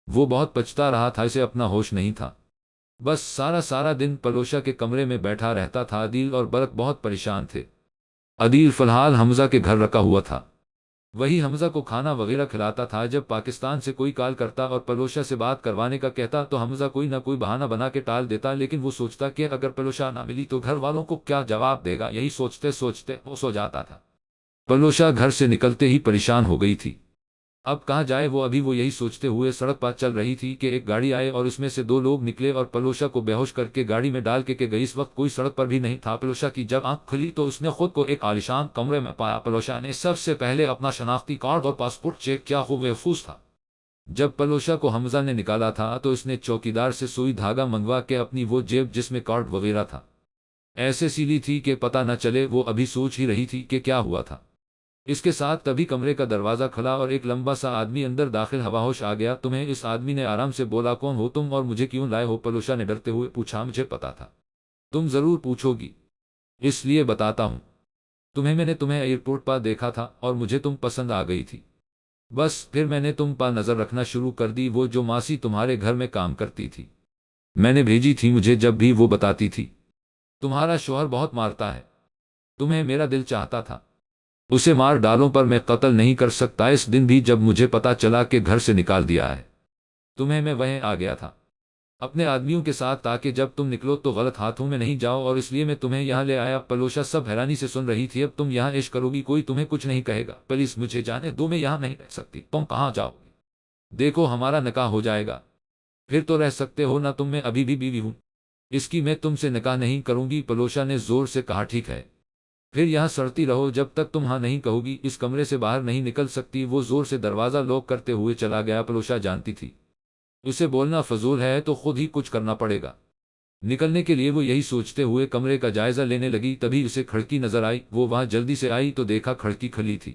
وہ بہت پچھتا رہا تھا، اسے اپنا ہوش نہیں تھا، بس سارا دن پلوشا کے کمرے میں بیٹھا رہتا تھا۔ عدیل اور برق بہت پریشان تھے۔ عدیل فی الحال حمزہ کے گھر رکا ہوا تھا، وہی حمزہ کو کھانا وغیرہ کھلاتا تھا۔ جب پاکستان سے کوئی کال کرتا اور پلوشا سے بات کروانے کا کہتا تو حمزہ کوئی نہ کوئی بہانہ بنا کے ٹال دیتا، لیکن وہ سوچتا کہ اگر پلوشا نہ ملی تو گھر والوں کو کیا جواب دے گا، یہی سوچتے سوچتے وہ سو جاتا تھا۔ پلوشا گھر سے نکلتے ہی پریشان ہو گئی تھی، اب کہاں جائے وہ؟ ابھی وہ یہی سوچتے ہوئے سڑک پر چل رہی تھی کہ ایک گاڑی آئے اور اس میں سے 2 لوگ نکلے اور پلوشا کو بے ہوش کر کے گاڑی میں ڈال کے گئی۔ اس وقت کوئی سڑک پر بھی نہیں تھا۔ پلوشا کی جب آنکھ کھلی تو اس نے خود کو ایک عالیشان کمرے میں پایا۔ پلوشا نے سب سے پہلے اپنا شناختی کارڈ اور پاسپورٹ چیک کیا، وہ محفوظ تھا۔ جب پلوشا کو حمزہ نے نکالا تھا تو اس نے چوکیدار سے سوئی دھاگا منگوا کے اپنی وہ جیب جس میں کارڈ وغیرہ تھا ایسے سیلی تھی کہ پتہ نہ چلے۔ وہ ابھی سوچ ہی رہی تھی کہ کیا ہوا تھا، اس کے ساتھ تبھی کمرے کا دروازہ کھلا اور ایک لمبا سا آدمی اندر داخل ہوا ہوش آ گیا۔ تمہیں؟ اس آدمی نے آرام سے بولا، کون ہو تم اور مجھے کیوں لائے ہو؟ پلوشا نے ڈرتے ہوئے پوچھا۔ مجھے پتا تھا تم ضرور پوچھو گی، اس لیے بتاتا ہوں تمہیں، میں نے تمہیں ایئرپورٹ پر دیکھا تھا اور مجھے تم پسند آ گئی تھی، بس پھر میں نے تم پر نظر رکھنا شروع کر دی۔ وہ جو ماسی تمہارے گھر میں کام کرتی تھی میں نے بھیجی تھی، مجھے جب بھی وہ بتاتی تھی تمہارا شوہر بہت مارتا ہے، تمہیں میرا دل چاہتا تھا اسے مار ڈالوں، پر میں قتل نہیں کر سکتا۔ اس دن بھی جب مجھے پتا چلا کہ گھر سے نکال دیا ہے تمہیں، میں وہیں آ گیا تھا اپنے آدمیوں کے ساتھ، تاکہ جب تم نکلو تو غلط ہاتھوں میں نہیں جاؤ، اور اس لیے میں تمہیں یہاں لے آیا۔ پلوشا سب حیرانی سے سن رہی تھی۔ اب تم یہاں عیش کرو گی، کوئی تمہیں کچھ نہیں کہے گا؟ پلیز مجھے جانے دو، میں یہاں نہیں رہ سکتی۔ تم کہاں جاؤ گی؟ دیکھو ہمارا نکاح ہو جائے گا، پھر تو رہ سکتے ہو نا تم، میں ابھی بھی بیوی ہوں، اس کی میں تم سے نکاح نہیں کروں گی۔ پلوشا نے زور سے کہا، ٹھیک ہے، پھر یہاں سڑتی رہو جب تک تم ہاں نہیں کہو گی، اس کمرے سے باہر نہیں نکل سکتی۔ وہ زور سے دروازہ لاک کرتے ہوئے چلا گیا۔ پلوشا جانتی تھی اسے بولنا فضول ہے تو خود ہی کچھ کرنا پڑے گا۔ نکلنے کے لیے وہ یہی سوچتے ہوئے کمرے کا جائزہ لینے لگی، تبھی اسے کھڑکی نظر آئی۔ وہ وہاں جلدی سے آئی تو دیکھا کھڑکی کھلی تھی۔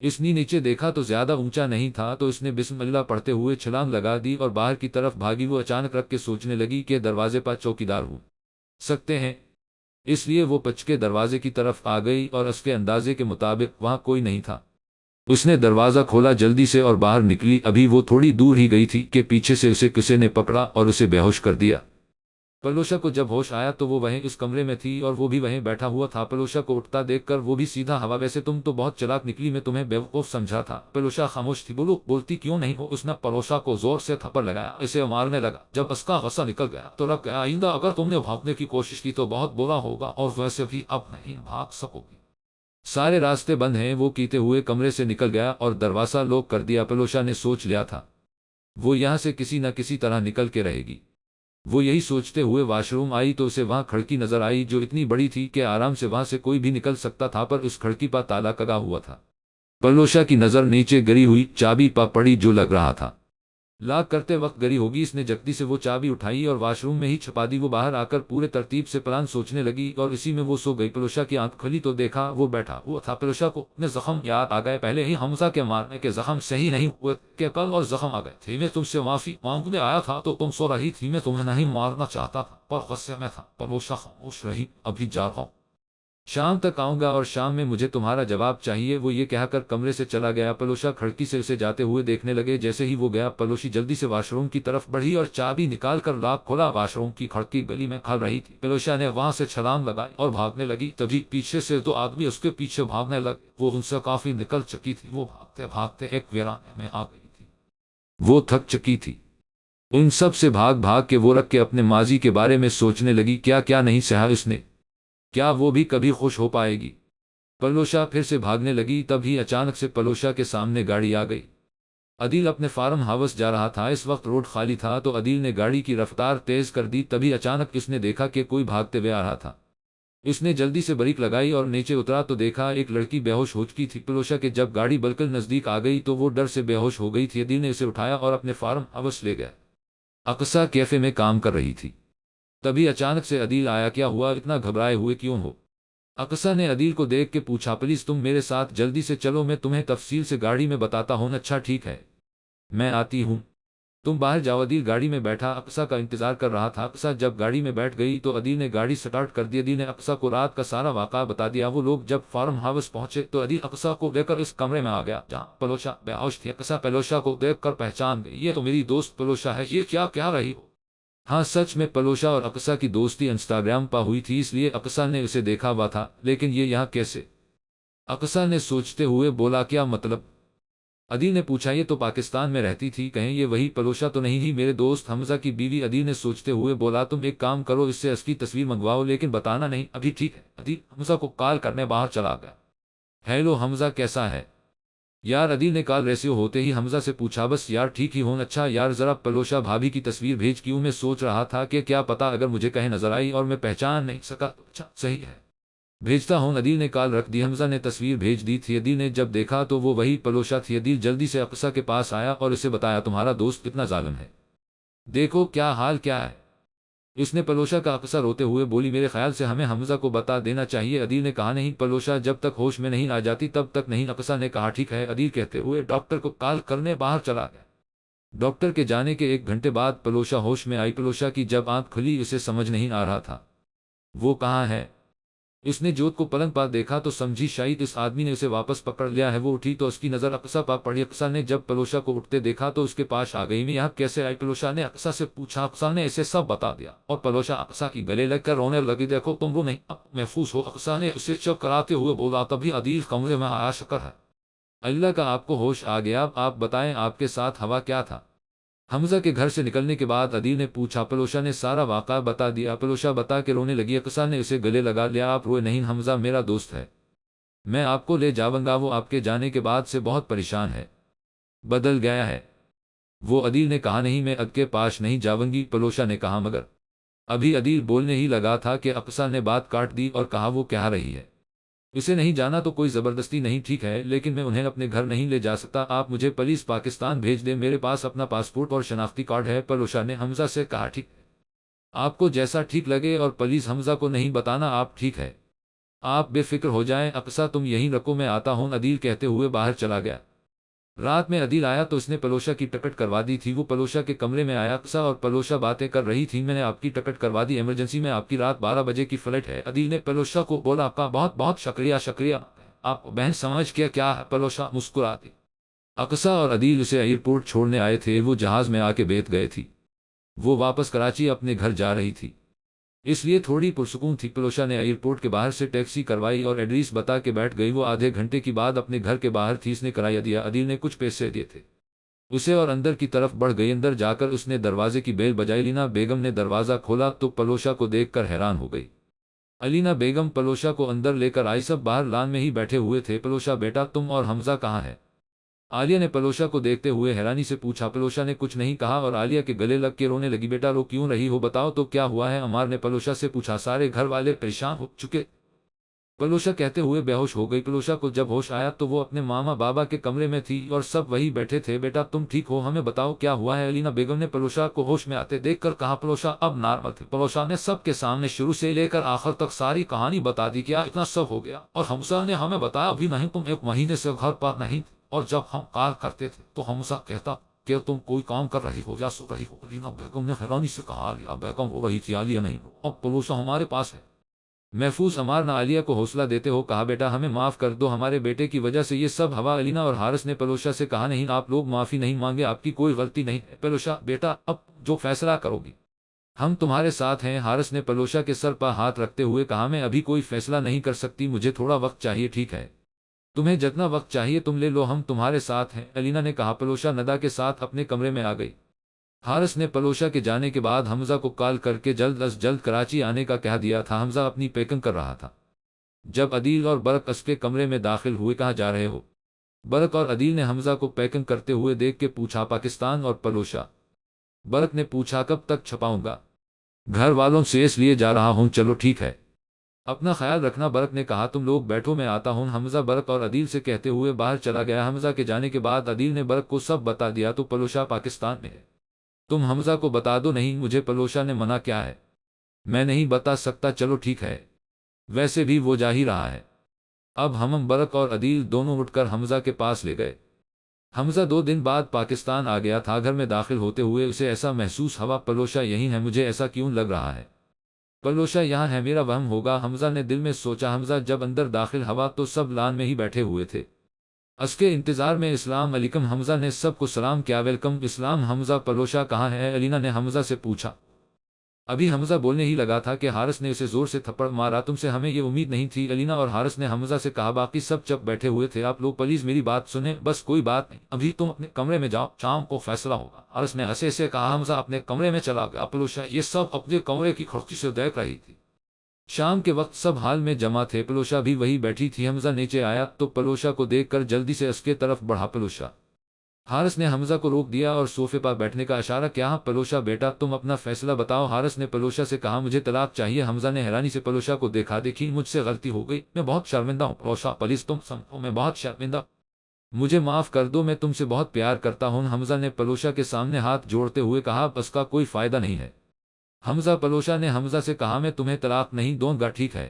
اس نے نیچے دیکھا تو زیادہ اونچا نہیں تھا، تو اس نے بسم اللہ پڑھتے ہوئے چھلانگ لگا دی اور باہر کی طرف بھاگی۔ وہ اچانک رکھ کے سوچنے لگی کہ دروازے پر چوکیدار ہو سکتے ہیں، اس لیے وہ پچ کے دروازے کی طرف آ گئی اور اس کے اندازے کے مطابق وہاں کوئی نہیں تھا۔ اس نے دروازہ کھولا جلدی سے اور باہر نکلی۔ ابھی وہ تھوڑی دور ہی گئی تھی کہ پیچھے سے اسے کسی نے پکڑا اور اسے بے ہوش کر دیا۔ پلوشا کو جب ہوش آیا تو وہ وہیں اس کمرے میں تھی اور وہ بھی وہیں بیٹھا ہوا تھا۔ پلوشا کو اٹھتا دیکھ کر وہ بھی سیدھا ہوا، ویسے تم تو بہت چلاک نکلی، میں تمہیں بیوقوف سمجھا تھا۔ پلوشا خاموش تھی۔ بولتی کیوں نہیں ہو؟ اس نے پلوشا کو زور سے تھپڑ لگایا، اسے مارنے لگا۔ جب اس کا غصہ نکل گیا تو رک گیا، آئندہ اگر تم نے بھاگنے کی کوشش کی تو بہت برا ہوگا، اور ویسے بھی اب نہیں بھاگ سکو گی، سارے راستے بند ہیں۔ وہ کہتے ہوئے کمرے سے نکل گیا اور دروازہ لاک کر دیا۔ پلوشا نے سوچ لیا تھا وہ یہاں سے کسی نہ کسی طرح نکل کے رہے گی، وہ یہی سوچتے ہوئے واش روم آئی تو اسے وہاں کھڑکی نظر آئی جو اتنی بڑی تھی کہ آرام سے وہاں سے کوئی بھی نکل سکتا تھا، پر اس کھڑکی پر تالا لگا ہوا تھا۔ پلوشا کی نظر نیچے گری ہوئی چابی پر پڑی جو لگ رہا تھا لاک کرتے وقت گری ہوگی۔ اس نے جلدی سے وہ چابی اٹھائی اور واش روم میں ہی چھپا دی۔ وہ باہر آ کر پورے ترتیب سے پلان سوچنے لگی اور اسی میں وہ سو گئی۔ پلوشا کی آنکھ کھلی تو دیکھا وہ بیٹھا ہوا تھا۔ پلوشا کو اپنے زخم یاد آ گئے، پہلے ہی حمزہ کے مارنے کے زخم صحیح نہیں ہوئے کہ کل اور زخم آ گئے تھے۔ میں تم سے معافی مانگنے آیا تھا تو تم سو رہی تھی، میں تمہیں نہیں مارنا چاہتا تھا پر غصے میں تھا۔ پلوشا خاموش رہی۔ ابھی جا رہا ہوں، شام تک آؤں گا اور شام میں مجھے تمہارا جواب چاہیے، وہ یہ کہہ کر کمرے سے چلا گیا۔ پلوشا کھڑکی سے اسے جاتے ہوئے دیکھنے لگے۔ جیسے ہی وہ گیا پلوشی جلدی سے واش روم کی طرف بڑھی اور چابی نکال کر لاک کھولا۔ واش روم کی کھڑکی گلی میں کھل رہی تھی۔ پلوشا نے وہاں سے چھلانگ لگائی اور بھاگنے لگی، تبھی پیچھے سے دو آدمی اس کے پیچھے بھاگنے لگے۔ وہ ان سے کافی نکل چکی تھی، وہ بھاگتے بھاگتے ایک ویرانے میں آ گئی تھی۔ وہ تھک چکی تھی، ان سب سے بھاگ بھاگ کے وہ رکھ کے اپنے ماضی کے بارے میں سوچنے لگی، کیا کیا نہیں سہا اس نے، کیا وہ بھی کبھی خوش ہو پائے گی۔ پلوشا پھر سے بھاگنے لگی، تب ہی اچانک سے پلوشا کے سامنے گاڑی آ گئی۔ عدیل اپنے فارم ہاؤس جا رہا تھا، اس وقت روڈ خالی تھا تو عدیل نے گاڑی کی رفتار تیز کر دی۔ تبھی اچانک اس نے دیکھا کہ کوئی بھاگتے ہوئے آ رہا تھا۔ اس نے جلدی سے بریک لگائی اور نیچے اترا تو دیکھا ایک لڑکی بے ہوش ہو چکی تھی۔ پلوشا کے جب گاڑی بالکل نزدیک آ گئی تو وہ ڈر سے بے ہوش ہو گئی تھی۔ عدیل نے اسے اٹھایا اور اپنے فارم ہاؤس لے گیا۔ اقصیٰ کیفے میں کام کر رہی تھی، تبھی اچانک سے عدیل آیا۔ کیا ہوا، اتنا گھبرائے ہوئے کیوں ہو؟ اقصیٰ نے عدیل کو دیکھ کے پوچھا۔ پلیز تم میرے ساتھ جلدی سے چلو، میں تمہیں تفصیل سے گاڑی میں بتاتا ہوں۔ اچھا ٹھیک ہے، میں آتی ہوں، تم باہر جاؤ۔ عدیل گاڑی میں بیٹھا اقصیٰ کا انتظار کر رہا تھا۔ اقصیٰ جب گاڑی میں بیٹھ گئی تو عدیل نے گاڑی سٹارٹ کر دی۔ عدیل نے اقصیٰ کو رات کا سارا واقعہ بتا دیا۔ وہ لوگ جب فارم ہاؤس پہنچے تو عدیل اقصیٰ کو لے کر اس کمرے میں آ گیا جہاں پلوشا بے ہوش تھی۔ اقصیٰ پلوشا کو دیکھ کر پہچان گئی، یہ تو میری دوست پلوشا ہے، یہ کیا کہہ رہی ہو؟ ہاں سچ میں پلوشا اور اقصیٰ کی دوستی انسٹاگرام پر ہوئی تھی، اس لیے اقصیٰ نے اسے دیکھا ہوا تھا، لیکن یہ یہاں کیسے؟ اقصیٰ نے سوچتے ہوئے بولا۔ کیا مطلب؟ عدیل نے پوچھا۔ یہ تو پاکستان میں رہتی تھی، کہیں یہ وہی پلوشا تو نہیں ہی میرے دوست حمزہ کی بیوی؟ عدیل نے سوچتے ہوئے بولا۔ تم ایک کام کرو، اس سے اس کی تصویر منگواؤ لیکن بتانا نہیں ابھی، ٹھیک ہے؟ عدیل حمزہ کو کال کرنے باہر چلا گیا۔ ہیلو حمزہ، کیسا ہے یار؟ عدیل نے کال ریسیو ہوتے ہی حمزہ سے پوچھا۔ بس یار ٹھیک ہی ہوں۔ اچھا یار ذرا پلوشا بھابھی کی تصویر بھیج، کیوں میں سوچ رہا تھا کہ کیا پتا اگر مجھے کہیں نظر آئی اور میں پہچان نہیں سکا تو اچھا صحیح ہے، بھیجتا ہوں۔ عدیل نے کال رکھ دی۔ حمزہ نے تصویر بھیج دی تھی۔ عدیل نے جب دیکھا تو وہ وہی پلوشا تھی۔ عدیل جلدی سے اقصیٰ کے پاس آیا اور اسے بتایا، تمہارا دوست کتنا ظالم ہے، دیکھو کیا حال کیا ہے اس نے پلوشا کا۔ اقصیٰ روتے ہوئے بولی، میرے خیال سے ہمیں حمزہ کو بتا دینا چاہیے۔ عدیل نے کہا نہیں، پلوشا جب تک ہوش میں نہیں آ جاتی تب تک نہیں۔ اقصیٰ نے کہا ٹھیک ہے۔ عدیل کہتے ہوئے ڈاکٹر کو کال کرنے باہر چلا گیا۔ ڈاکٹر کے جانے کے 1 گھنٹے بعد پلوشا ہوش میں آئی۔ پلوشا کی جب آنکھ کھلی اسے سمجھ نہیں آ رہا تھا وہ کہاں ہے۔ اس نے جوت کو پلنگ پر دیکھا تو سمجھی شاید اس آدمی نے اسے واپس پکڑ لیا ہے۔ وہ اٹھی تو اس کی نظر اقصیٰ پر پڑی۔ اقصیٰ نے جب پلوشا کو اٹھتے دیکھا تو اس کے پاس آ گئی۔ میں یہاں کیسے آئی؟ پلوشا نے اقصیٰ سے پوچھا۔ اقصیٰ نے اسے سب بتا دیا اور پلوشا اقصیٰ کی گلے لگ کر رونے لگی۔ دیکھو تم رو نہیں، اب محفوظ ہو، اقصیٰ نے اسے چپ کراتے ہوئے بولا۔ تبھی عدیل کمرے میں آیا۔ شکر ہے اللہ کا آپ کو ہوش آ گیا، اب آپ بتائیں آپ کے ساتھ ہوا کیا تھا؟ حمزہ کے گھر سے نکلنے کے بعد عدیل نے پوچھا۔ پلوشا نے سارا واقعہ بتا دیا۔ پلوشا بتا کے رونے لگی۔ اقصیٰ نے اسے گلے لگا لیا۔ آپ روئے نہیں، حمزہ میرا دوست ہے، میں آپ کو لے جاؤں گا، وہ آپ کے جانے کے بعد سے بہت پریشان ہے، بدل گیا ہے وہ۔ عدیل نے کہا نہیں، میں اد کے پاس نہیں جاؤں گی۔ پلوشا نے کہا مگر ابھی عدیل بولنے ہی لگا تھا کہ اقصیٰ نے بات کاٹ دی اور کہا وہ کہہ رہی ہے اسے نہیں جانا تو کوئی زبردستی نہیں، ٹھیک ہے، لیکن میں انہیں اپنے گھر نہیں لے جا سکتا، آپ مجھے پلیز پاکستان بھیج دیں، میرے پاس اپنا پاسپورٹ اور شناختی کارڈ ہے۔ پلوشا نے حمزہ سے کہا ٹھیک ہے، آپ کو جیسا ٹھیک لگے، اور پلیز حمزہ کو نہیں بتانا، آپ ٹھیک ہے، آپ بے فکر ہو جائیں۔ اقصیٰ تم یہیں رکو، میں آتا ہوں، عدیل کہتے ہوئے باہر چلا گیا۔ رات میں عدیل آیا تو اس نے پلوشا کی ٹکٹ کروا دی تھی۔ وہ پلوشا کے کمرے میں آیا۔ اقصیٰ اور پلوشا باتیں کر رہی تھی۔ میں نے آپ کی ٹکٹ کروا دی، ایمرجنسی میں آپ کی رات 12 بجے کی فلائٹ ہے۔ عدیل نے پلوشا کو بولا، آپ کا بہت بہت شکریہ، شکریہ، آپ کو بہن سمجھ کیا ہے؟ پلوشا مسکراتی۔ اقصیٰ اور عدیل اسے ایئرپورٹ چھوڑنے آئے تھے، وہ جہاز میں آ کے بیٹھ گئے تھی۔ وہ واپس کراچی اپنے گھر جا رہی تھی، اس لیے تھوڑی پرسکون تھی۔ پلوشا نے ایئرپورٹ کے باہر سے ٹیکسی کروائی اور ایڈریس بتا کے بیٹھ گئی۔ وہ آدھے گھنٹے کی بعد اپنے گھر کے باہر تھی، اس نے کرایہ دیا، عدیل نے کچھ پیسے دیے تھے اسے اور اندر کی طرف بڑھ گئی۔ اندر جا کر اس نے دروازے کی بیل بجائی۔ لینا بیگم نے دروازہ کھولا تو پلوشا کو دیکھ کر حیران ہو گئی۔ علینا بیگم پلوشا کو اندر لے کر آئی، سب باہر لان میں ہی بیٹھے ہوئے تھے۔ پلوشا بیٹا تم اور حمزہ کہاں ہے؟ عالیہ نے پلوشا کو دیکھتے ہوئے حیرانی سے پوچھا۔ پلوشا نے کچھ نہیں کہا اور عالیہ کے گلے لگ کے رونے لگی۔ بیٹا رو کیوں رہی ہو، بتاؤ تو کیا ہوا ہے؟ عمار نے پلوشا سے پوچھا۔ سارے گھر والے پریشان ہو چکے، پلوشا کہتے ہوئے بے ہوش ہو گئی۔ پلوشا کو جب ہوش آیا تو وہ اپنے ماما بابا کے کمرے میں تھی اور سب وہی بیٹھے تھے۔ بیٹا تم ٹھیک ہو، ہمیں بتاؤ کیا ہوا ہے؟ علینا بیگم نے پلوشا کو ہوش میں آتے دیکھ کر کہا۔ پلوشا اب نارمل تھی۔ پلوشا نے سب کے سامنے شروع سے لے کر آخر تک ساری کہانی بتا دی۔ کیا اتنا سب ہو گیا؟ اور حمزہ نے ہمیں بتایا بھی نہیں، تم 1 مہینے سے گھر پر نہیں تھی اور جب ہم کال کرتے تھے تو حمزہ کہتا کہ تم کوئی کام کر رہی ہو یا سو رہی ہو۔ علینا بیگم نے حیرانی سے کہا۔ عالیہ بیگم ہو رہی تھی، عالیہ نہیں۔ اب پلوشا ہمارے پاس ہے محفوظ۔ عمار نے عالیہ کو حوصلہ دیتے ہو کہا۔ بیٹا ہمیں معاف کر دو، ہمارے بیٹے کی وجہ سے یہ سب ہوا۔ علینا اور حارث نے پلوشا سے کہا۔ نہیں، آپ لوگ معافی نہیں مانگے، آپ کی کوئی غلطی نہیں ہے۔ پلوشا بیٹا اب جو فیصلہ کرو گی ہم تمہارے ساتھ ہیں۔ حارث نے پلوشا کے سر پر ہاتھ رکھتے ہوئے کہا۔ میں ابھی کوئی فیصلہ نہیں کر سکتی، مجھے تھوڑا وقت چاہیے۔ ٹھیک ہے، تمہیں جتنا وقت چاہیے تم لے لو، ہم تمہارے ساتھ ہیں، علینا نے کہا۔ پلوشا ندا کے ساتھ اپنے کمرے میں آ گئی۔ حارث نے پلوشا کے جانے کے بعد حمزہ کو کال کر کے جلد از جلد کراچی آنے کا کہہ دیا تھا۔ حمزہ اپنی پیکنگ کر رہا تھا جب عدیل اور برق اس کے کمرے میں داخل ہوئے۔ کہاں جا رہے ہو؟ برق اور عدیل نے حمزہ کو پیکنگ کرتے ہوئے دیکھ کے پوچھا۔ پاکستان۔ اور پلوشا؟ برق نے پوچھا۔ کب تک چھپاؤں گا؟ گھر والوں سے اس لیے جا رہا ہوں۔ چلو ٹھیک ہے، اپنا خیال رکھنا، برق نے کہا۔ تم لوگ بیٹھو، میں آتا ہوں۔ حمزہ برق اور عدیل سے کہتے ہوئے باہر چلا گیا۔ حمزہ کے جانے کے بعد عدیل نے برق کو سب بتا دیا۔ تو پلوشا پاکستان میں ہے، تم حمزہ کو بتا دو۔ نہیں، مجھے پلوشا نے منع کیا ہے، میں نہیں بتا سکتا۔ چلو ٹھیک ہے، ویسے بھی وہ جا ہی رہا ہے۔ اب ہم برق اور عدیل دونوں اٹھ کر حمزہ کے پاس لے گئے۔ حمزہ 2 دن بعد پاکستان آ گیا تھا۔ گھر میں داخل ہوتے ہوئے اسے ایسا محسوس ہوا پلوشا یہی ہے، مجھے ایسا کیوں لگ رہا ہے پلوشا یہاں ہے، میرا وہم ہوگا، حمزہ نے دل میں سوچا۔ حمزہ جب اندر داخل ہوا تو سب لان میں ہی بیٹھے ہوئے تھے اس کے انتظار میں۔ السلام علیکم، حمزہ نے سب کو سلام کیا۔ ویلکم السلام حمزہ، پلوشا کہاں ہے؟ علینا نے حمزہ سے پوچھا۔ ابھی حمزہ بولنے ہی لگا تھا کہ حارث نے اسے زور سے تھپڑ مارا۔ تم سے ہمیں یہ امید نہیں تھی۔ علینا اور حارث نے حمزہ سے کہا۔ باقی سب چپ بیٹھے ہوئے تھے۔ آپ لوگ پلیز میری بات سنیں، بس کوئی بات نہیں، ابھی تم اپنے کمرے میں جاؤ، شام کو فیصلہ ہوگا۔ حارث نے ہنسے سے کہا۔ حمزہ اپنے کمرے میں چلا گیا۔ پلوشا یہ سب اپنے کمرے کی کھڑکی سے دیکھ رہی تھی۔ شام کے وقت سب ہال میں جمع تھے، پلوشا بھی وہی بیٹھی تھی۔ حمزہ نیچے آیا تو پلوشا کو دیکھ کر جلدی سے اس کے طرف بڑھا۔ پلوشا، حارث نے حمزہ کو روک دیا اور صوفے پر بیٹھنے کا اشارہ کیا۔ پلوشا بیٹا تم اپنا فیصلہ بتاؤ، حارث نے پلوشا سے کہا۔ مجھے طلاق چاہیے۔ حمزہ نے حیرانی سے پلوشا کو دیکھا۔ دیکھی مجھ سے غلطی ہو گئی، میں بہت شرمندہ ہوں۔ پلوشا پلیز تم سمجھو، میں بہت شرمندہ، مجھے معاف کر دو، میں تم سے بہت پیار کرتا ہوں۔ حمزہ نے پلوشا کے سامنے ہاتھ جوڑتے ہوئے کہا۔ اس کا کوئی فائدہ نہیں ہے حمزہ، پلوشا نے حمزہ سے کہا۔ میں تمہیں طلاق نہیں دوں گا، ٹھیک ہے؟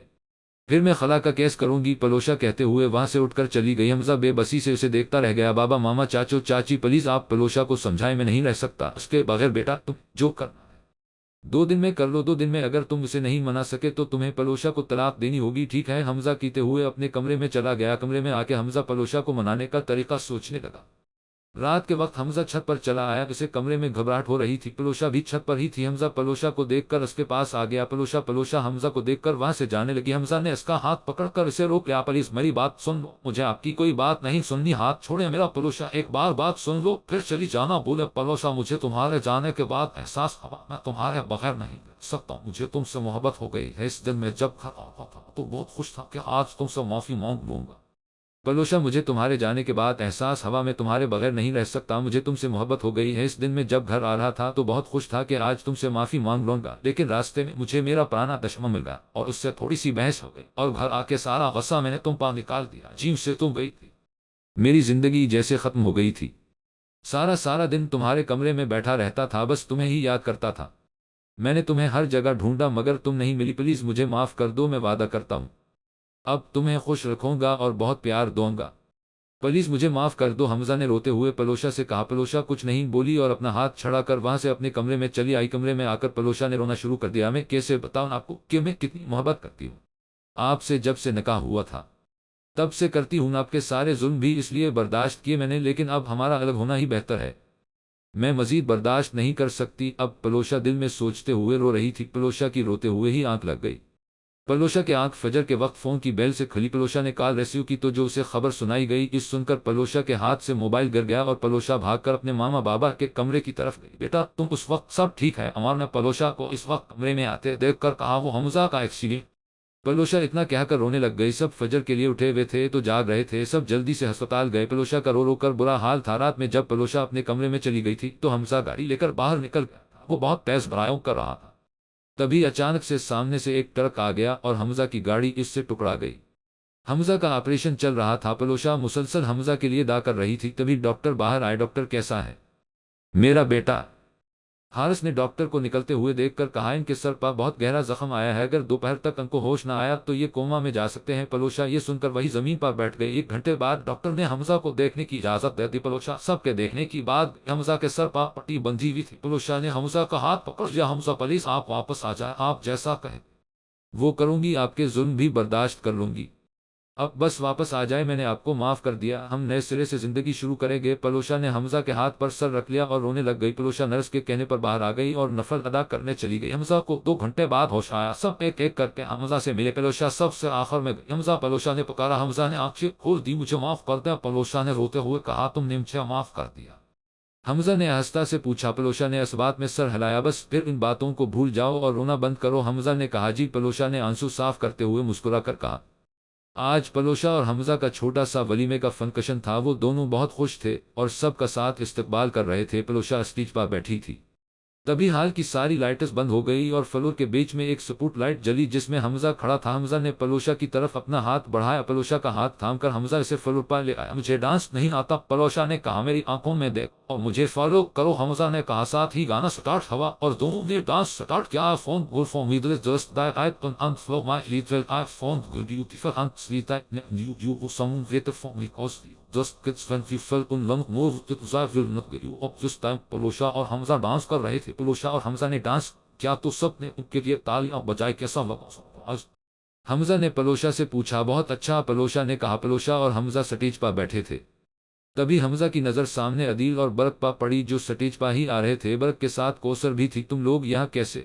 پھر میں خلا کا کیس کروں گی، پلوشا کہتے ہوئے وہاں سے اٹھ کر چلی گئی۔ حمزہ بے بسی سے اسے دیکھتا رہ گیا۔ بابا، ماما، چاچو، چاچی، پلیز آپ پلوشا کو سمجھائیں، میں نہیں رہ سکتا اس کے بغیر۔ بیٹا تم جو کرنا ہے 2 دن میں کر لو، 2 دن میں اگر تم اسے نہیں منا سکے تو تمہیں پلوشا کو طلاق دینی ہوگی، ٹھیک ہے؟ حمزہ کہتے ہوئے اپنے کمرے میں چلا گیا۔ کمرے میں آ کے حمزہ پلوشا کو منانے کا طریقہ سوچنے لگا۔ رات کے وقت حمزہ چھت پر چلا آیا، اسے کمرے میں گھبراہٹ ہو رہی تھی۔ پلوشا بھی چھت پر ہی تھی۔ حمزہ پلوشا کو دیکھ کر اس کے پاس آ گیا۔ پلوشا حمزہ کو دیکھ کر وہاں سے جانے لگی۔ حمزہ نے اس کا ہاتھ پکڑ کر اسے روک لیا۔ پلیز میری بات سن لو، مجھے آپ کی کوئی بات نہیں سننی، ہاتھ چھوڑے میرا۔ پلوشا ایک بار بات سن لو پھر چلی جانا، بولے پلوشا مجھے تمہارے جانے کے بعد احساس ہوا میں تمہارے بغیر نہیں رہ سکتا، مجھے تم سے محبت ہو گئی ہے۔ اس دن میں جب گھر آتا تھا تو بہت خوش تھا کہ آج تم سے معافی مانگ لوں گا۔ پلوشا مجھے تمہارے جانے کے بعد احساس ہوا میں تمہارے بغیر نہیں رہ سکتا، مجھے تم سے محبت ہو گئی ہے۔ اس دن میں جب گھر آ رہا تھا تو بہت خوش تھا کہ آج تم سے معافی مانگ لوں گا، لیکن راستے میں مجھے میرا پرانا دشمن مل گیا اور اس سے تھوڑی سی بحث ہو گئی اور گھر آ کے سارا غصہ میں نے تم پر نکال دیا۔ جیم سے تم گئی تھی، میری زندگی جیسے ختم ہو گئی تھی۔ سارا دن تمہارے کمرے میں بیٹھا رہتا تھا، بس تمہیں ہی یاد کرتا تھا۔ میں نے تمہیں ہر جگہ ڈھونڈا مگر تم نہیں ملی، پلیز مجھے معاف کر دو، میں وعدہ کرتا ہوں اب تمہیں خوش رکھوں گا اور بہت پیار دوں گا، پلیز مجھے معاف کر دو۔ حمزہ نے روتے ہوئے پلوشا سے کہا۔ پلوشا کچھ نہیں بولی اور اپنا ہاتھ چھڑا کر وہاں سے اپنے کمرے میں چلی آئی۔ کمرے میں آ کر پلوشا نے رونا شروع کر دیا۔ میں کیسے بتاؤں آپ کو کہ میں کتنی محبت کرتی ہوں آپ سے، جب سے نکاح ہوا تھا تب سے کرتی ہوں۔ آپ کے سارے ظلم بھی اس لیے برداشت کیے میں نے، لیکن اب ہمارا الگ ہونا ہی بہتر ہے، میں مزید برداشت نہیں کر سکتی اب۔ پلوشا دل میں سوچتے ہوئے رو رہی تھی۔ پلوشا کی روتے ہوئے ہی آنکھ لگ گئی۔ پلوشا کے آنکھ فجر کے وقت فون کی بیل سے کھلی۔ پلوشا نے کال ریسیو کی تو جو اسے خبر سنائی گئی، اس سن کر پلوشا کے ہاتھ سے موبائل گر گیا اور پلوشا بھاگ کر اپنے ماما بابا کے کمرے کی طرف گئی۔ بیٹا تم اس وقت سب ٹھیک ہے؟ عمار نے پلوشا کو اس وقت کمرے میں آتے دیکھ کر کہا۔ وہ حمزہ کا ایکسیڈنٹ پلوشا اتنا کہہ کر رونے لگ گئی۔ سب فجر کے لیے اٹھے ہوئے تھے تو جاگ رہے تھے، سب جلدی سے ہسپتال گئے۔ پلوشا کا رو رو کر برا حال تھا۔ رات میں جب پلوشا اپنے کمرے میں چلی گئی تھی تو حمزہ گاڑی لے کر باہر نکل گیا۔ وہ بہت تیز برائیوں کر رہا تھا، تبھی اچانک سے سامنے سے ایک ٹرک آ گیا اور حمزہ کی گاڑی اس سے ٹکرا گئی۔ حمزہ کا آپریشن چل رہا تھا، پلوشا مسلسل حمزہ کے لیے دعا کر رہی تھی، تبھی ڈاکٹر باہر آئے۔ ڈاکٹر کیسا ہے میرا بیٹا؟ حارث نے ڈاکٹر کو نکلتے ہوئے دیکھ کر کہا ان کے سر پر بہت گہرا زخم آیا ہے، اگر دوپہر تک ان کو ہوش نہ آیا تو یہ کوما میں جا سکتے ہیں۔ پلوشا یہ سن کر وہی زمین پر بیٹھ گئی۔ 1 گھنٹے بعد ڈاکٹر نے حمزہ کو دیکھنے کی اجازت دے دی۔ پلوشا سب کے دیکھنے کی بعد حمزہ کے سر پر پٹی بندھی ہوئی تھی۔ پلوشا نے حمزہ کا ہاتھ پکڑ لیا۔ حمزہ پلیز آپ واپس آ جائیں، آپ جیسا کہیں وہ کروں گی، آپ کے ظلم بھی برداشت کر لوں گی، اب بس واپس آ جائے، میں نے آپ کو معاف کر دیا، ہم نئے سرے سے زندگی شروع کریں گے۔ پلوشا نے حمزہ کے ہاتھ پر سر رکھ لیا اور رونے لگ گئی۔ پلوشا نرس کے کہنے پر باہر آ گئی اور نفل ادا کرنے چلی گئی۔ حمزہ کو 2 گھنٹے بعد ہوش آیا، سب ایک ایک کر کے حمزہ سے ملے۔ پلوشا سب سے آخر میں گئی۔ حمزہ پلوشا نے پکارا، حمزہ نے آنکھیں کھول دی، مجھے معاف کر دیا۔ پلوشا نے روتے ہوئے کہا، تم نے مجھے معاف کر دیا؟ حمزہ نے آہستہ سے پوچھا۔ پلوشا نے اس بات میں سر ہلایا، بس پھر ان باتوں کو بھول جاؤ اور رونا بند کرو۔ حمزہ نے کہا، جی۔ پلوشا نے آنسو صاف کرتے ہوئے مسکرا کر کہا۔ آج پلوشا اور حمزہ کا چھوٹا سا ولیمے کا فنکشن تھا، وہ دونوں بہت خوش تھے اور سب کا ساتھ استقبال کر رہے تھے۔ پلوشا اسٹیج پر بیٹھی تھی، تبھی ہال کی ساری لائٹس بند ہو گئی اور فلور کے بیچ میں ایک سپوٹ لائٹ جلی جس میں حمزہ کھڑا تھا۔ حمزہ نے پلوشا کی طرف اپنا ہاتھ بڑھایا، پلوشا کا ہاتھ تھام کر حمزہ اسے فلور پر لے آیا۔ مجھے ڈانس نہیں آتا، پلوشا نے کہا، میری آنکھوں میں دیکھ اور مجھے فالو کرو، حمزہ نے کہا۔ ساتھ ہی گانا سٹارٹ ہوا اور دونوں نے ڈانس سٹارٹ کیا۔ Phone goal phone medal just die I can in flow my little I phone beautiful in sweet I knew you some wait phone because just gets when we fell in love more with I will not get you up this time۔ Palwasha اور حمزہ ڈانس کر رہے تھے۔ پلوشا اور حمزہ نے ڈانس کیا تو سب نے ان کے لیے تالیاں بجائی۔ کیسا لگا؟ حمزہ نے پلوشا سے پوچھا۔ بہت اچھا، پلوشا نے کہا۔ پلوشا اور حمزہ سٹیج پر بیٹھے تھے، تبھی حمزہ کی نظر سامنے عدیل اور برق پر پڑی جو سٹیج پر ہی آ رہے تھے۔ برق کے ساتھ کوثر بھی تھی۔ تم لوگ یہاں کیسے؟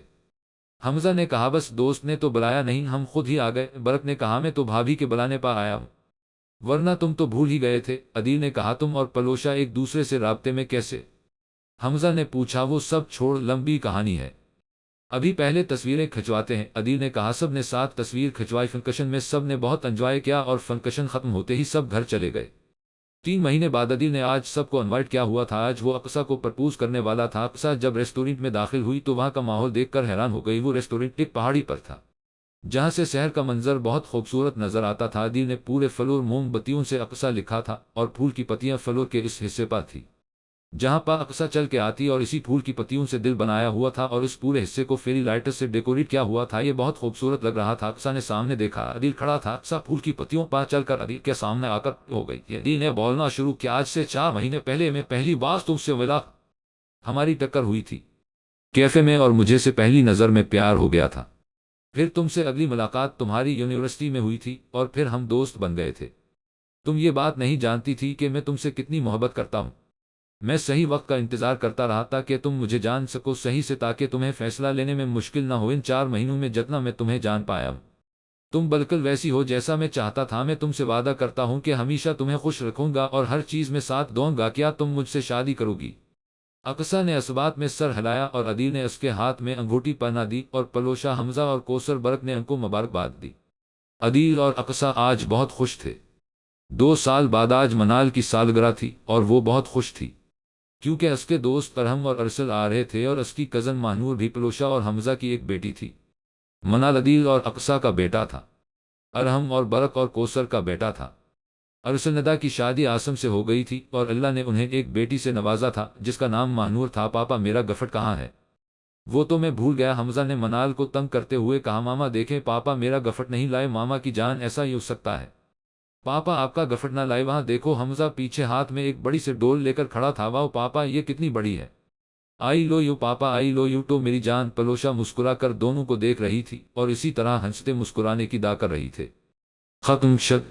حمزہ نے کہا، بس دوست نے تو بلایا نہیں، ہم خود ہی آ گئے۔ برق نے کہا، میں تو بھابھی کے بلانے پر آیا ہوں، ورنہ تم تو بھول ہی گئے تھے۔ عدیل نے کہا، تم اور پلوشا ایک دوسرے سے رابطے میں کیسے؟ حمزہ نے پوچھا۔ وہ سب چھوڑ، لمبی کہانی ہے، ابھی پہلے تصویریں کھنچواتے ہیں۔ عدیل نے کہا۔ سب نے ساتھ تصویر کھنچوائی۔ فنکشن میں سب نے بہت انجوائے کیا اور فنکشن ختم ہوتے ہی سب گھر چلے گئے۔ 3 مہینے بعد عدیل نے آج سب کو انوائٹ کیا ہوا تھا۔ آج وہ اقصیٰ کو پرپوز کرنے والا تھا۔ اقصیٰ جب ریسٹورینٹ میں داخل ہوئی تو وہاں کا ماحول دیکھ کر حیران ہو گئی۔ وہ ریسٹورینٹ ایک پہاڑی پر تھا جہاں سے شہر کا منظر بہت خوبصورت نظر آتا تھا۔ عدیل نے پورے فلور موم بتیوں سے اقصیٰ لکھا تھا اور پھول کی پتیاں فلور کے اس حصے پر تھی جہاں پر اقصیٰ چل کے آتی، اور اسی پھول کی پتیوں سے دل بنایا ہوا تھا اور اس پورے حصے کو فیری لائٹس سے ڈیکوریٹ کیا ہوا تھا۔ یہ بہت خوبصورت لگ رہا تھا۔ اقصیٰ نے سامنے دیکھا، عدیل کھڑا تھا۔ اقصیٰ پھول کی پتیوں پر چل کر عدیل کے سامنے آ کر ہو گئی۔ عدیل نے بولنا شروع کیا، آج سے 4 مہینے پہلے میں پہلی بار تم سے ملا، ہماری ٹکر ہوئی تھی کیفے میں اور مجھے سے پہلی نظر میں پیار ہو گیا تھا۔ پھر تم سے اگلی ملاقات تمہاری یونیورسٹی میں ہوئی تھی اور پھر ہم دوست بن گئے تھے۔ تم یہ بات نہیں جانتی تھی کہ میں تم سے کتنی محبت کرتا ہوں۔ میں صحیح وقت کا انتظار کرتا رہا تاکہ تم مجھے جان سکو صحیح سے، تاکہ تمہیں فیصلہ لینے میں مشکل نہ ہو۔ ان 4 مہینوں میں جتنا میں تمہیں جان پایا ہوں، تم بالکل ویسی ہو جیسا میں چاہتا تھا۔ میں تم سے وعدہ کرتا ہوں کہ ہمیشہ تمہیں خوش رکھوں گا اور ہر چیز میں ساتھ دوں گا۔ کیا تم مجھ سے شادی کرو گی؟ اقصیٰ نے اس بات میں سر ہلایا اور عدیل نے اس کے ہاتھ میں انگوٹھی پہنا دی اور پلوشا، حمزہ اور کوثر برق نے ان کو مبارکباد دی۔ عدیل اور اقصیٰ آج بہت خوش تھے۔ 2 سال بعد آج منال کی سالگرہ تھی اور وہ بہت خوش تھی کیونکہ اس کے دوست ارحم اور ارسل آ رہے تھے اور اس کی کزن ماہنور بھی۔ پلوشا اور حمزہ کی ایک بیٹی تھی، منال عدیل اور اقصیٰ کا بیٹا تھا، ارحم اور برق اور کوثر کا بیٹا تھا۔ ارسل ندا کی شادی آسم سے ہو گئی تھی اور اللہ نے انہیں ایک بیٹی سے نوازا تھا جس کا نام ماہنور تھا۔ پاپا میرا گفٹ کہاں ہے؟ وہ تو میں بھول گیا، حمزہ نے منال کو تنگ کرتے ہوئے کہا۔ ماما دیکھیں، پاپا میرا گفٹ نہیں لائے۔ ماما کی جان، ایسا ہی ہو سکتا ہے پاپا آپ کا گفٹ نہ لائے؟ وہاں دیکھو، حمزہ پیچھے ہاتھ میں ایک بڑی سے ڈول لے کر کھڑا تھا۔ واہ پاپا، یہ کتنی بڑی ہے! آئی لو یو پاپا، آئی لو یو ٹو میری جان۔ پلوشا مسکرا کر دونوں کو دیکھ رہی تھی اور اسی طرح ہنستے مسکرانے کی دا کر رہی تھے۔ ختم شد۔